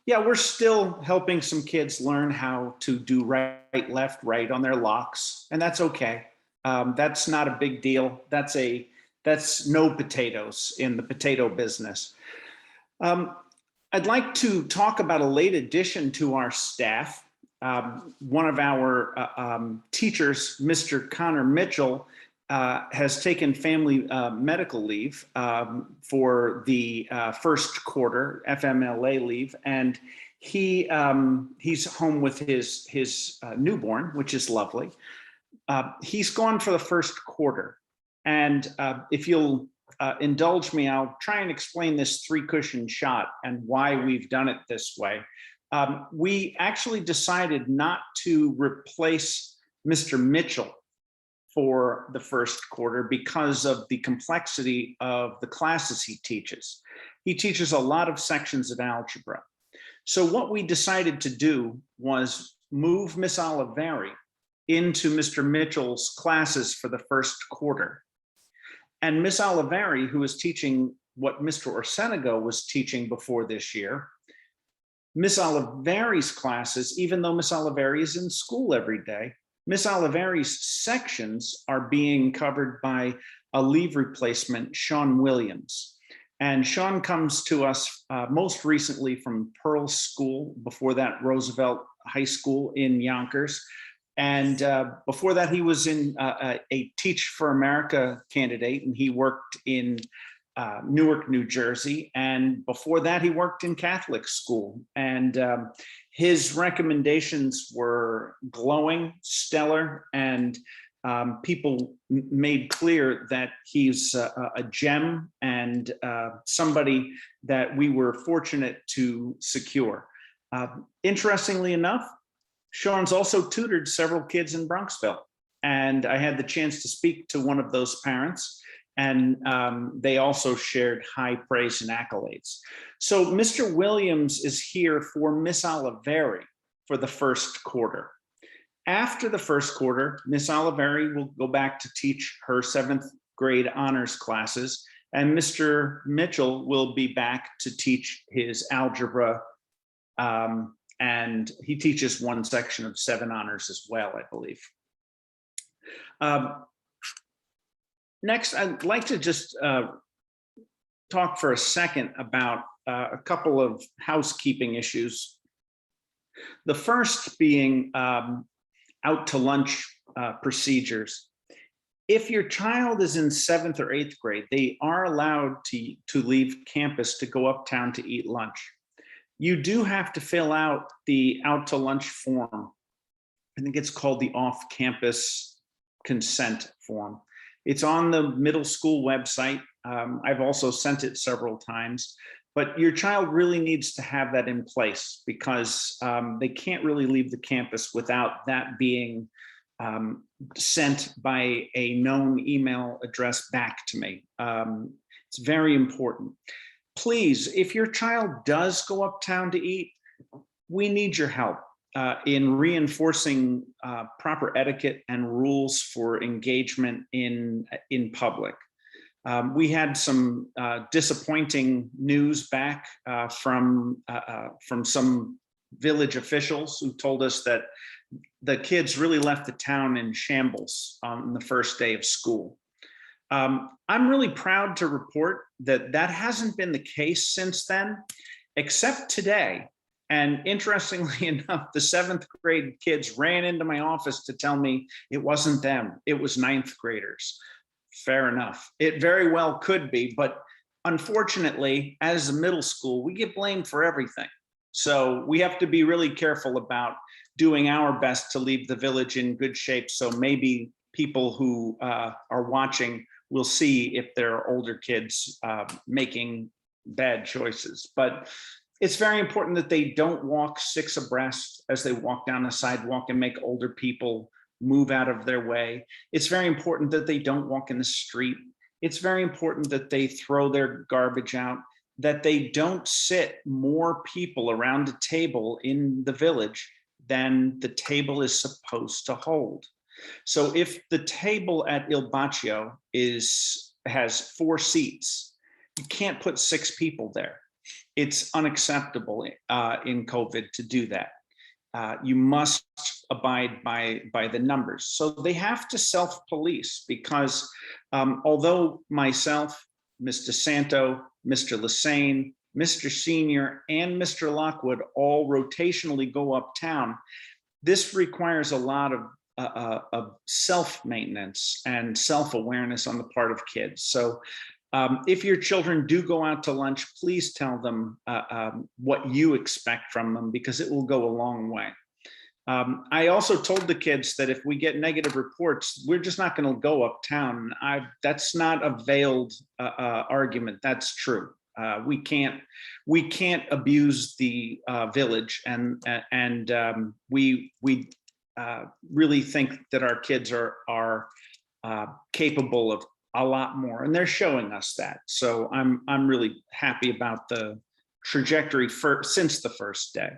yeah, we're still helping some kids learn how to do right, left, right on their locks, and that's okay. That's not a big deal. That's no potatoes in the potato business. I'd like to talk about a late addition to our staff. One of our teachers, Mr. Connor Mitchell, has taken family medical leave for the first quarter, FMLA leave, and he's home with his newborn, which is lovely. He's gone for the first quarter, and if you'll indulge me, I'll try and explain this 3-cushion shot and why we've done it this way. We actually decided not to replace Mr. Mitchell for the first quarter because of the complexity of the classes he teaches. He teaches a lot of sections of algebra. So what we decided to do was move Miss Oliveri into Mr. Mitchell's classes for the first quarter. And Miss Oliveri, who is teaching what Mr. Orsenego was teaching before this year, Miss Oliveri's classes, even though Miss Oliveri is in school every day, Miss Oliveri's sections are being covered by a leave replacement, Sean Williams. And Sean comes to us most recently from Pearl School, before that Roosevelt high school in Yonkers. And before that, he was in a Teach for America candidate, and he worked in Newark, New Jersey. And before that, he worked in Catholic school. And his recommendations were glowing, stellar, and people made clear that he's a gem and somebody that we were fortunate to secure. Interestingly enough, Sean's also tutored several kids in Bronxville, and I had the chance to speak to one of those parents, and they also shared high praise and accolades. So Mr. Williams is here for Miss Oliveri for the first quarter. After the first quarter, Miss Oliveri will go back to teach her 7th grade honors classes, and Mr. Mitchell will be back to teach his algebra, and he teaches one section of 7 honors as well, I believe. Next, I'd like to just talk for a second about a couple of housekeeping issues. The first being out to lunch procedures. If your child is in 7th or 8th grade, they are allowed to leave campus to go uptown to eat lunch. You do have to fill out the out to lunch form. I think it's called the off-campus consent form. It's on the middle school website. I've also sent it several times, but your child really needs to have that in place because they can't really leave the campus without that being sent by a known email address back to me. It's very important. Please, if your child does go uptown to eat, we need your help in reinforcing proper etiquette and rules for engagement in public. We had some disappointing news back from some village officials who told us that the kids really left the town in shambles on the first day of school. I'm really proud to report that that hasn't been the case since then, except today. And interestingly enough, the 7th grade kids ran into my office to tell me it wasn't them, it was 9th graders. Fair enough. It very well could be, but unfortunately, as a middle school, we get blamed for everything. So we have to be really careful about doing our best to leave the village in good shape. So maybe people who are watching will see if there are older kids making bad choices. But it's very important that they don't walk 6 abreast as they walk down the sidewalk and make older people move out of their way. It's very important that they don't walk in the street. It's very important that they throw their garbage out, that they don't sit more people around a table in the village than the table is supposed to hold. So if the table at Il Baccio has 4 seats, you can't put 6 people there. It's unacceptable in COVID to do that. You must abide by the numbers. So they have to self-police because although myself, Ms. DeSanto, Mr. Lassane, Mr. Senior, and Mr. Lockwood all rotationally go uptown, this requires a lot of self-maintenance and self-awareness on the part of kids. So if your children do go out to lunch, please tell them what you expect from them because it will go a long way. I also told the kids that if we get negative reports, we're just not going to go uptown. That's not a veiled argument. That's true. We can't abuse the village, and we really think that our kids are capable of a lot more, and they're showing us that. So I'm really happy about the trajectory since the first day.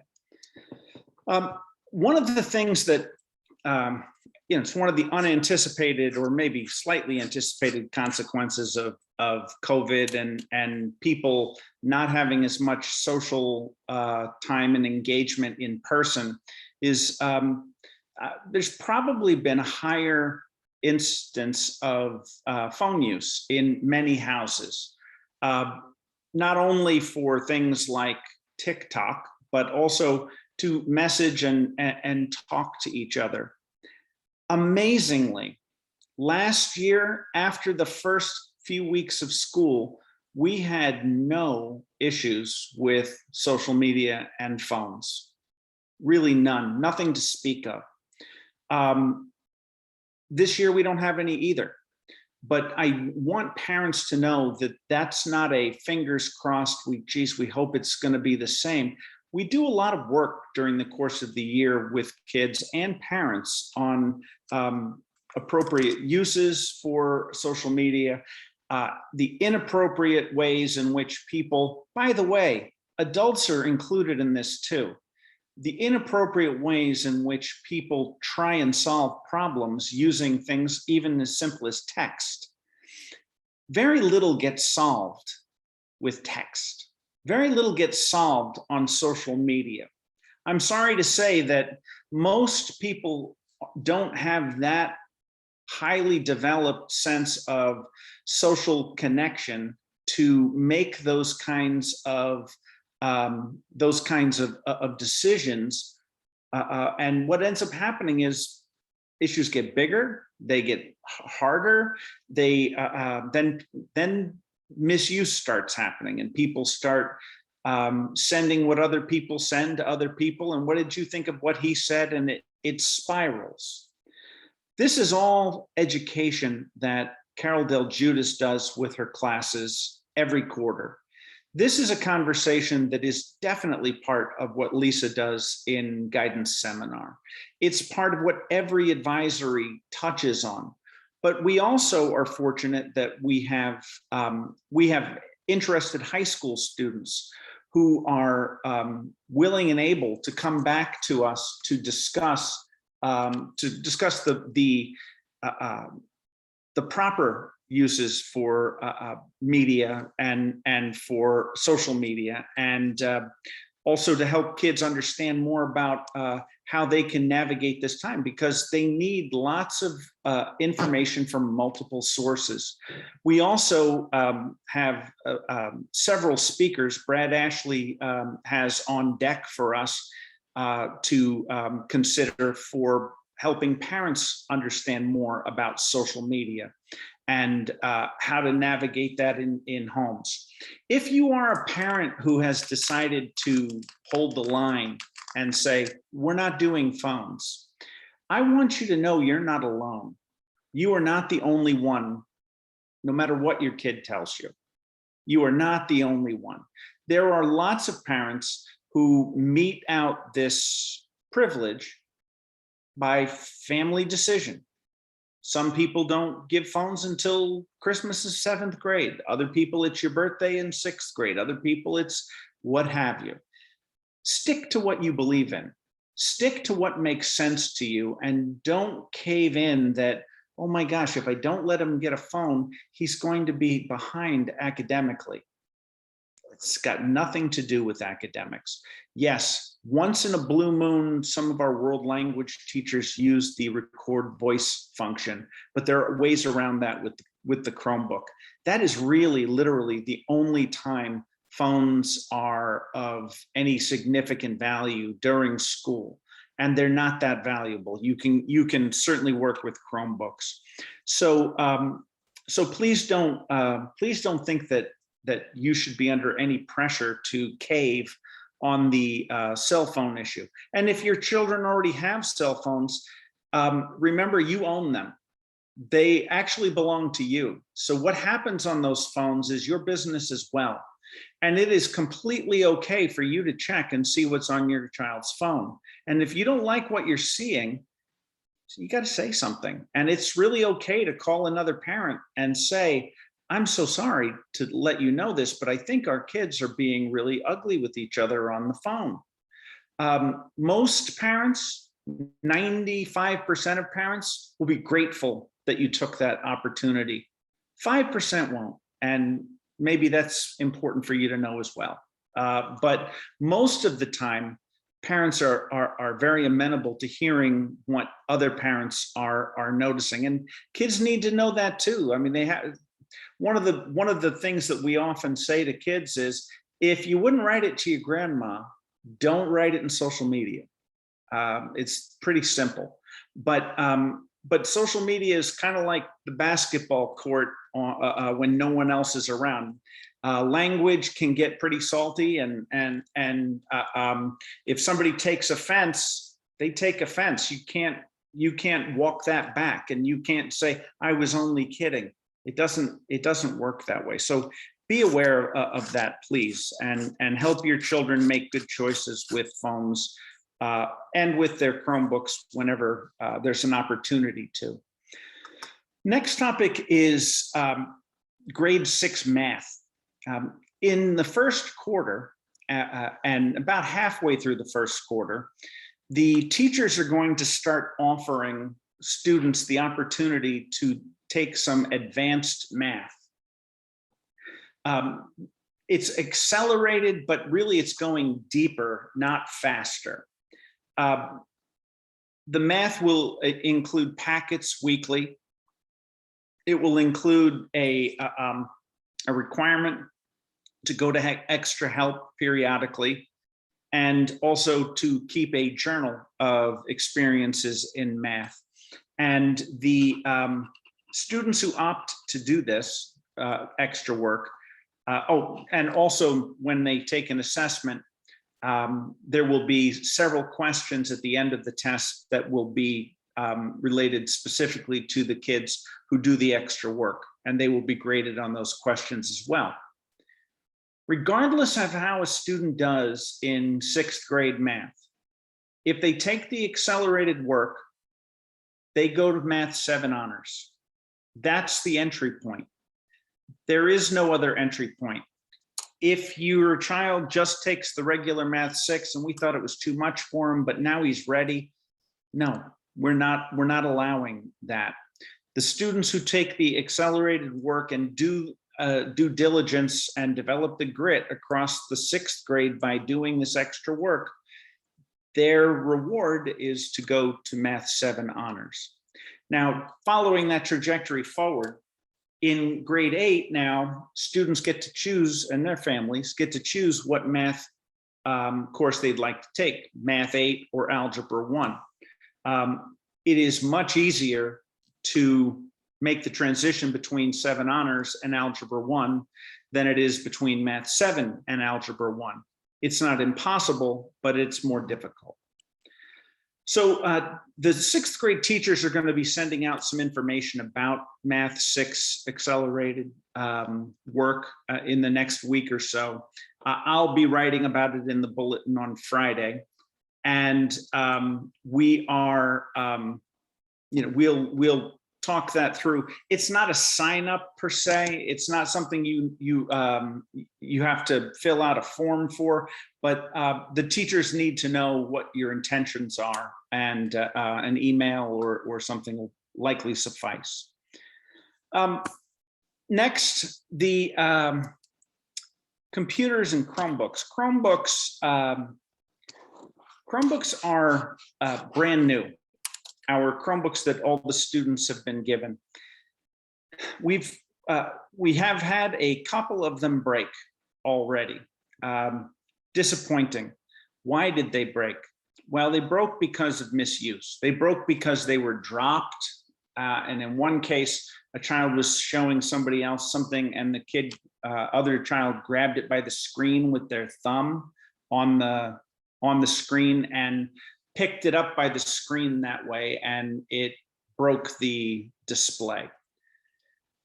One of the things that it's one of the unanticipated or maybe slightly anticipated consequences of COVID and people not having as much social time and engagement in person is there's probably been a higher instance of phone use in many houses, not only for things like TikTok, but also to message and talk to each other. Amazingly, last year, after the first few weeks of school, we had no issues with social media and phones. Really none, nothing to speak of. This year, we don't have any either. But I want parents to know that that's not a fingers crossed, we hope it's going to be the same. We do a lot of work during the course of the year with kids and parents on appropriate uses for social media, the inappropriate ways in which people, by the way, adults are included in this too, the inappropriate ways in which people try and solve problems using things even as simple as text. Very little gets solved with text. Very little gets solved on social media. I'm sorry to say that most people don't have that highly developed sense of social connection to make those kinds of decisions. And what ends up happening is issues get bigger, they get harder, then misuse starts happening, and people start sending what other people send to other people. And what did you think of what he said? And it spirals. This is all education that Carol Del Giudice does with her classes every quarter. This is a conversation that is definitely part of what Lisa does in guidance seminar. It's part of what every advisory touches on. But we also are fortunate that we have interested high school students who are willing and able to come back to us to discuss the proper uses for media and for social media, and also to help kids understand more about how they can navigate this time, because they need lots of information from multiple sources. We also have several speakers Brad Ashley has on deck for us to consider for helping parents understand more about social media and how to navigate that in homes. If you are a parent who has decided to hold the line and say, we're not doing phones, I want you to know you're not alone. You are not the only one, no matter what your kid tells you. You are not the only one. There are lots of parents who mete out this privilege by family decision. Some people don't give phones until Christmas is 7th grade. Other people, it's your birthday in 6th grade. Other people, it's what have you. Stick to what you believe in. Stick to what makes sense to you, and don't cave in that, oh my gosh, if I don't let him get a phone, he's going to be behind academically. It's got nothing to do with academics. Yes, once in a blue moon, some of our world language teachers use the record voice function, but there are ways around that with the Chromebook. That is really literally the only time phones are of any significant value during school, and they're not that valuable. You can certainly work with Chromebooks. So please don't think that you should be under any pressure to cave on the cell phone issue. And if your children already have cell phones, remember, you own them. They actually belong to you. So what happens on those phones is your business as well. And it is completely okay for you to check and see what's on your child's phone. And if you don't like what you're seeing, you got to say something. And it's really okay to call another parent and say, I'm so sorry to let you know this, but I think our kids are being really ugly with each other on the phone. Most parents, 95% of parents, will be grateful that you took that opportunity. 5% won't, and maybe that's important for you to know as well. But most of the time, parents are very amenable to hearing what other parents are noticing, and kids need to know that too. I mean, they have. One of the things that we often say to kids is, if you wouldn't write it to your grandma, don't write it in social media. It's pretty simple, but social media is kind of like the basketball court when no one else is around. Language can get pretty salty, and if somebody takes offense, they take offense. You can't walk that back, and you can't say, I was only kidding. It doesn't work that way. So be aware of that, please, and help your children make good choices with phones and with their Chromebooks whenever there's an opportunity to. Next topic is grade 6 math. In the first quarter, and about halfway through the first quarter, the teachers are going to start offering students the opportunity to take some advanced math. It's accelerated, but really it's going deeper, not faster. The math will include packets weekly. It will include a requirement to go to extra help periodically, and also to keep a journal of experiences in math. And the students who opt to do this extra work, and also when they take an assessment, there will be several questions at the end of the test that will be related specifically to the kids who do the extra work, and they will be graded on those questions as well. Regardless of how a student does in 6th grade math, if they take the accelerated work, they go to Math 7 honors. That's the entry point. There is no other entry point. If your child just takes the regular Math 6 and we thought it was too much for him, but now he's ready, no, we're not allowing that. The students who take the accelerated work and do due diligence and develop the grit across the 6th grade by doing this extra work, their reward is to go to Math 7 honors. Now, following that trajectory forward, in grade 8 now, students get to choose, and their families get to choose what math course they'd like to take, Math 8 or Algebra 1. It is much easier to make the transition between 7 honors and Algebra 1 than it is between Math 7 and Algebra 1. It's not impossible, but it's more difficult. So the 6th grade teachers are going to be sending out some information about Math 6 accelerated work in the next week or so. I'll be writing about it in the bulletin on Friday. And we are, we'll talk that through. It's not a sign up per se. It's not something you have to fill out a form for, but the teachers need to know what your intentions are, and an email or something will likely suffice. Next, the computers and Chromebooks. Chromebooks are brand new. Our Chromebooks that all the students have been given. We have had a couple of them break already. Disappointing. Why did they break? Well, they broke because of misuse. They broke because they were dropped. And in one case, a child was showing somebody else something, and the other child grabbed it by the screen with their thumb on the screen and picked it up by the screen that way, and it broke the display.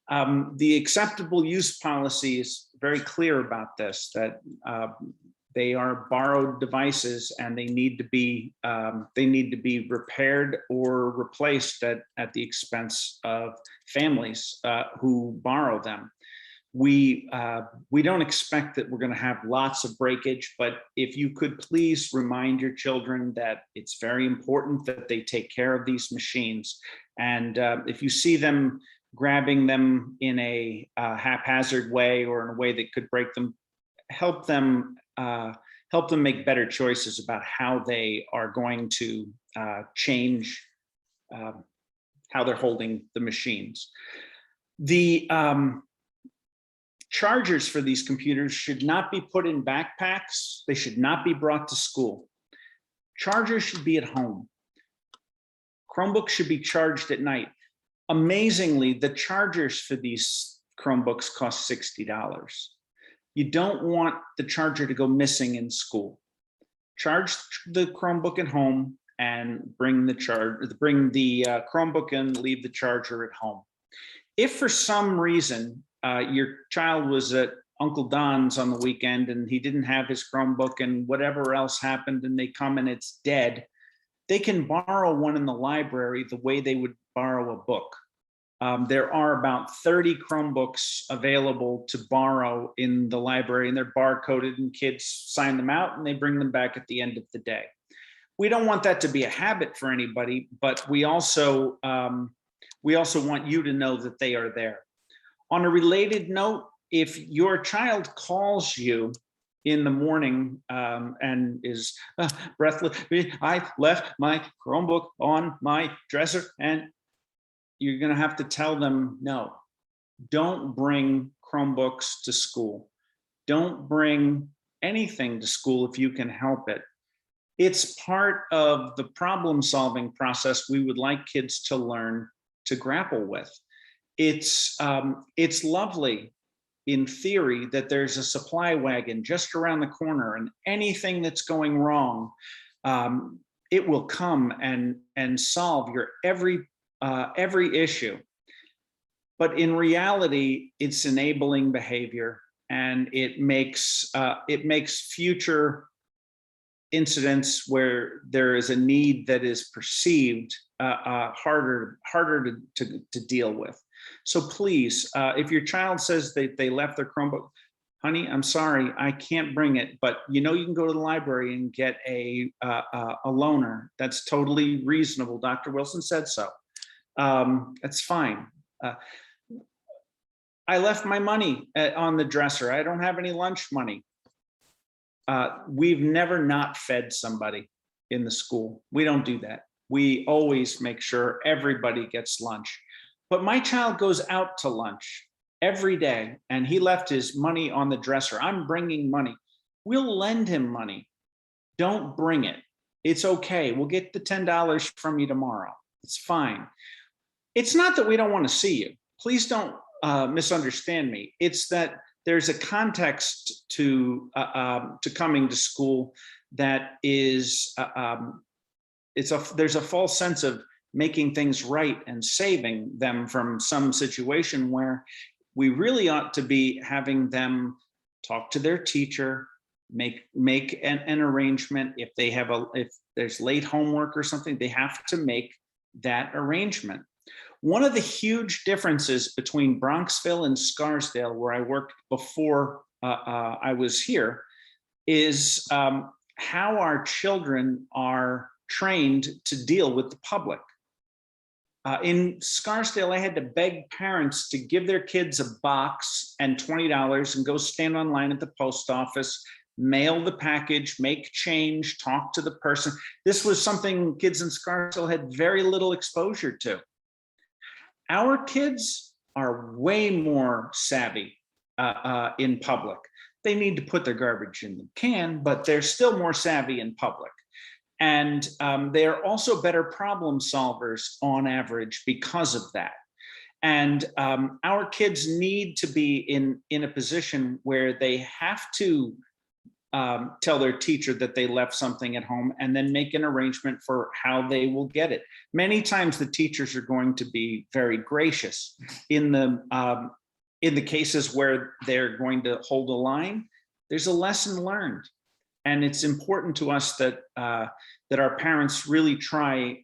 The acceptable use policy is very clear about this, that they are borrowed devices and they need to be repaired or replaced at the expense of families who borrow them. We don't expect that we're going to have lots of breakage, but if you could please remind your children that it's very important that they take care of these machines. And if you see them grabbing them in a haphazard way or in a way that could break them, help them make better choices about how they are going to change how they're holding the machines. Chargers for these computers should not be put in backpacks. They should not be brought to school. Chargers should be at home. Chromebooks should be charged at night. Amazingly, the chargers for these Chromebooks cost $60. You don't want the charger to go missing in school. Charge the Chromebook at home and bring the Chromebook and leave the charger at home. If for some reason your child was at Uncle Don's on the weekend and he didn't have his Chromebook and whatever else happened and they come and it's dead, they can borrow one in the library the way they would borrow a book. There are about 30 Chromebooks available to borrow in the library, and they're barcoded and kids sign them out and they bring them back at the end of the day. We don't want that to be a habit for anybody, but we also want you to know that they are there. On a related note, if your child calls you in the morning and is breathless, I left my Chromebook on my dresser, and you're going to have to tell them, no, don't bring Chromebooks to school. Don't bring anything to school if you can help it. It's part of the problem-solving process we would like kids to learn to grapple with. It's lovely in theory that there's a supply wagon just around the corner, and anything that's going wrong, it will come and solve your every issue. But in reality, it's enabling behavior, and it makes future incidents where there is a need that is perceived harder to deal with. So please, if your child says they left their Chromebook, honey, I'm sorry, I can't bring it, but you can go to the library and get a loaner. That's totally reasonable. Dr. Wilson said so. That's fine. I left my money on the dresser. I don't have any lunch money. We've never not fed somebody in the school. We don't do that. We always make sure everybody gets lunch. But my child goes out to lunch every day and he left his money on the dresser. I'm bringing money. We'll lend him money. Don't bring it. It's okay. We'll get the $10 from you tomorrow. It's fine. It's not that we don't want to see you. Please don't misunderstand me. It's that there's a context to coming to school that is there's a false sense of making things right and saving them from some situation where we really ought to be having them talk to their teacher, make an arrangement. If there's late homework or something, they have to make that arrangement. One of the huge differences between Bronxville and Scarsdale, where I worked before I was here, is how our children are trained to deal with the public. In Scarsdale, I had to beg parents to give their kids a box and $20 and go stand online at the post office, mail the package, make change, talk to the person. This was something kids in Scarsdale had very little exposure to. Our kids are way more savvy in public. They need to put their garbage in the can, but they're still more savvy in public. And they're also better problem solvers on average because of that. And our kids need to be in a position where they have to tell their teacher that they left something at home and then make an arrangement for how they will get it. Many times the teachers are going to be very gracious. In the cases where they're going to hold a line, there's a lesson learned. And it's important to us that our parents really try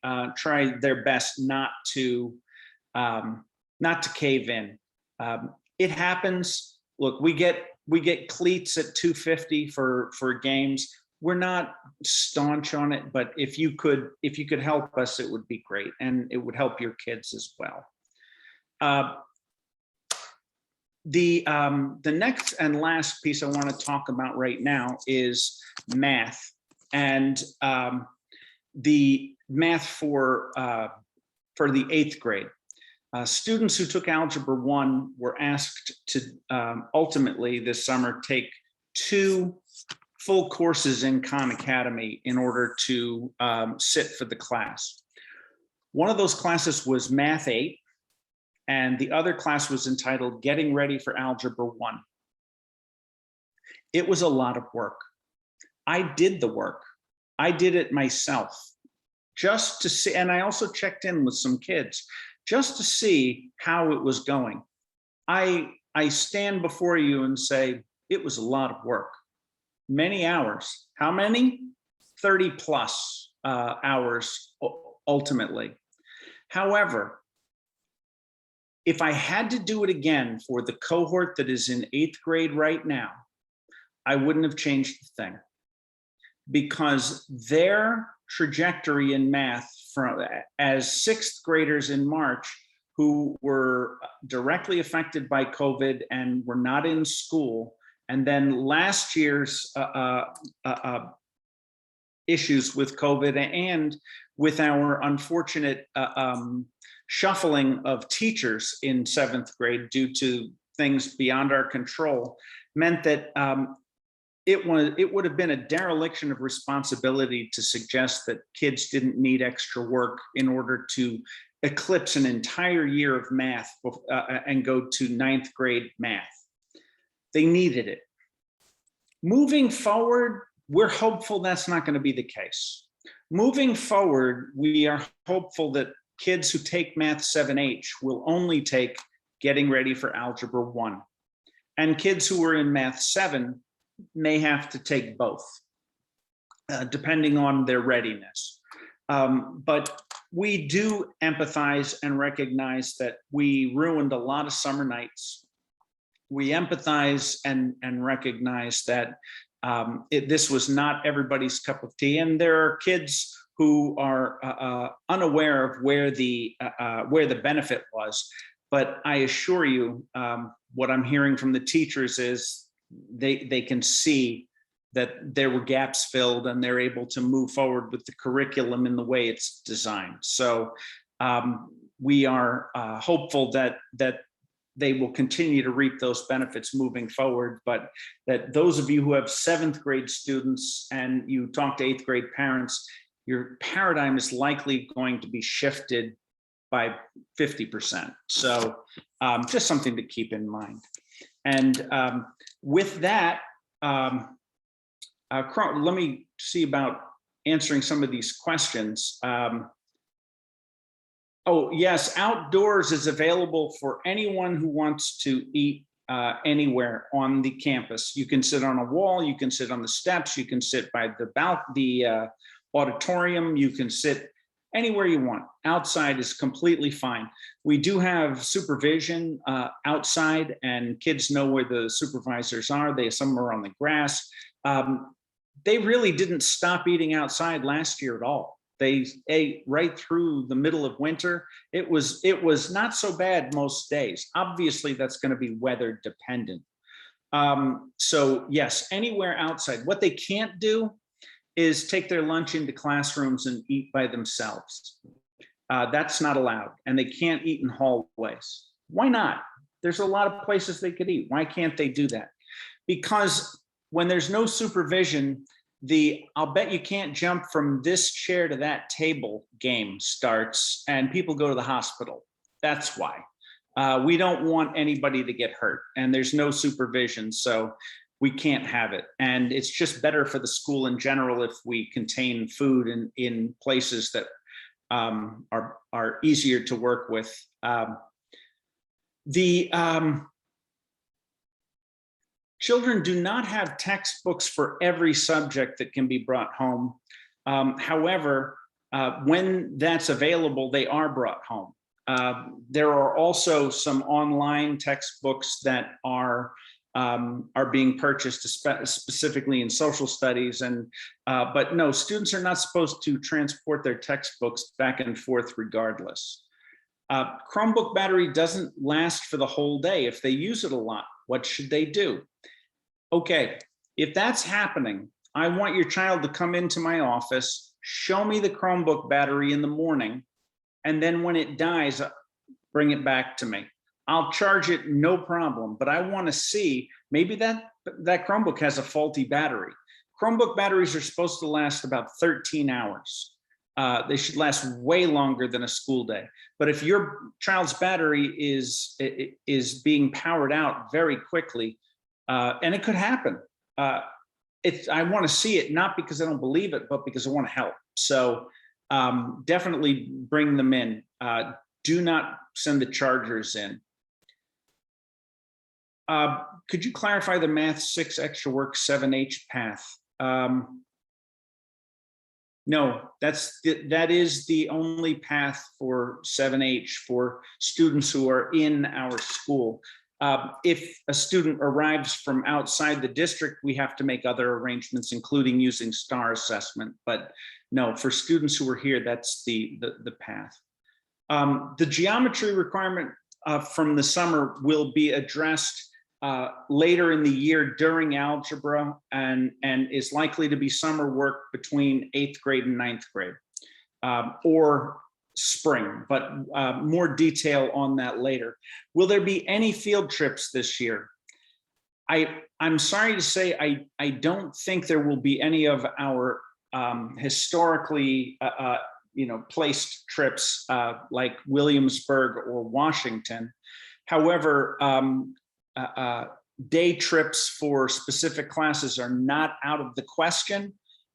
their best not to cave in. It happens. Look, we get cleats at $250 for games. We're not staunch on it, but if you could help us, it would be great, and it would help your kids as well. The next and last piece I want to talk about right now is math, and the math for the 8th grade. Students who took Algebra 1 were asked to ultimately this summer take 2 full courses in Khan Academy in order to sit for the class. One of those classes was Math 8, and the other class was entitled Getting Ready for Algebra 1. It was a lot of work. I did the work. I did it myself just to see, and I also checked in with some kids just to see how it was going. I stand before you and say, it was a lot of work, many hours. How many? 30 plus hours ultimately. However, if I had to do it again for the cohort that is in 8th grade right now, I wouldn't have changed the thing, because their trajectory in math from as 6th graders in March who were directly affected by COVID and were not in school, and then last year's issues with COVID and with our unfortunate shuffling of teachers in 7th grade due to things beyond our control, meant that it would have been a dereliction of responsibility to suggest that kids didn't need extra work in order to eclipse an entire year of math and go to 9th grade math. They needed it. Moving forward, we're hopeful that's not going to be the case. Moving forward, we are hopeful that kids who take Math 7H will only take Getting Ready for Algebra 1. And kids who are in Math 7 may have to take both, depending on their readiness. But we do empathize and recognize that we ruined a lot of summer nights. We empathize and recognize that this was not everybody's cup of tea, and there are kids who are unaware of where the benefit was. But I assure you, what I'm hearing from the teachers is they can see that there were gaps filled, and they're able to move forward with the curriculum in the way it's designed. So we are hopeful that they will continue to reap those benefits moving forward, but that those of you who have 7th grade students and you talk to 8th grade parents, your paradigm is likely going to be shifted by 50%. So just something to keep in mind. And with that, let me see about answering some of these questions. Oh, yes, outdoors is available for anyone who wants to eat anywhere on the campus. You can sit on a wall, you can sit on the steps, you can sit by the auditorium, you can sit anywhere you want. Outside is completely fine. We do have supervision outside, and kids know where the supervisors are. Some are on the grass. They really didn't stop eating outside last year at all. They ate right through the middle of winter. It was not so bad most days. Obviously, that's going to be weather dependent. So yes, anywhere outside. What they can't do is take their lunch into classrooms and eat by themselves. That's not allowed, and they can't eat in hallways. Why not? There's a lot of places they could eat. Why can't they do that? Because when there's no supervision, I'll bet you can't jump from this chair to that table game starts, and people go to the hospital. That's why. We don't want anybody to get hurt, and there's no supervision, so we can't have it. And it's just better for the school in general if we contain food in places that are easier to work with. Children do not have textbooks for every subject that can be brought home. However, when that's available, they are brought home. There are also some online textbooks that are being purchased specifically in social studies, but no, students are not supposed to transport their textbooks back and forth regardless. Chromebook battery doesn't last for the whole day. If they use it a lot, what should they do? Okay, if that's happening, I want your child to come into my office, show me the Chromebook battery in the morning, and then when it dies, bring it back to me. I'll charge it, no problem, but I want to see, maybe that Chromebook has a faulty battery. Chromebook batteries are supposed to last about 13 hours. They should last way longer than a school day. But if your child's battery is being powered out very quickly, and it could happen, I want to see it, not because I don't believe it, but because I want to help. So definitely bring them in. Do not send the chargers in. Could you clarify the math 6 extra work 7H path? No, that is the only path for 7H for students who are in our school. If a student arrives from outside the district, we have to make other arrangements, including using STAR assessment. But no, for students who are here, that's the path. The geometry requirement from the summer will be addressed later in the year during algebra, and is likely to be summer work between 8th grade and 9th grade, or spring, but more detail on that later. Will there be any field trips this year? I'm sorry to say I don't think there will be any of our historically placed trips like Williamsburg or Washington. However, day trips for specific classes are not out of the question,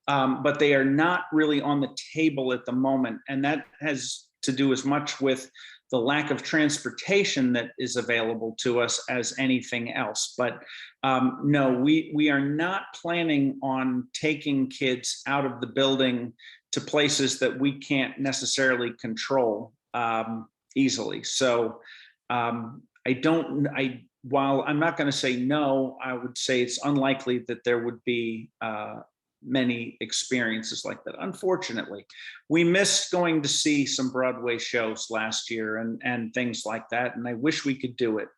but they are not really on the table at the moment. And that has to do as much with the lack of transportation that is available to us as anything else. But no, we are not planning on taking kids out of the building to places that we can't necessarily control easily. So while I'm not going to say no, I would say it's unlikely that there would be many experiences like that. Unfortunately, we missed going to see some Broadway shows last year and things like that, and I wish we could do it.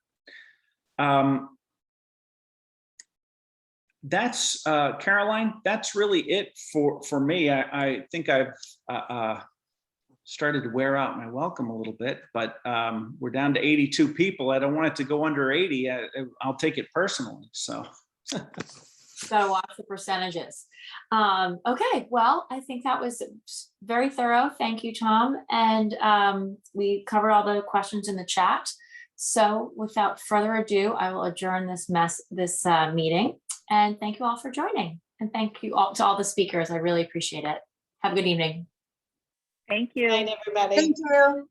That's Caroline, that's really it for me. I think I've started to wear out my welcome a little bit, but we're down to 82 people. I don't want it to go under 80. I'll take it personally. So gotta watch the percentages. Okay, well, I think that was very thorough. Thank you, Tom. And we covered all the questions in the chat. So without further ado, I will adjourn this meeting. And thank you all for joining. And thank you all to all the speakers. I really appreciate it. Have a good evening. Thank you. Good night, everybody. Thank you.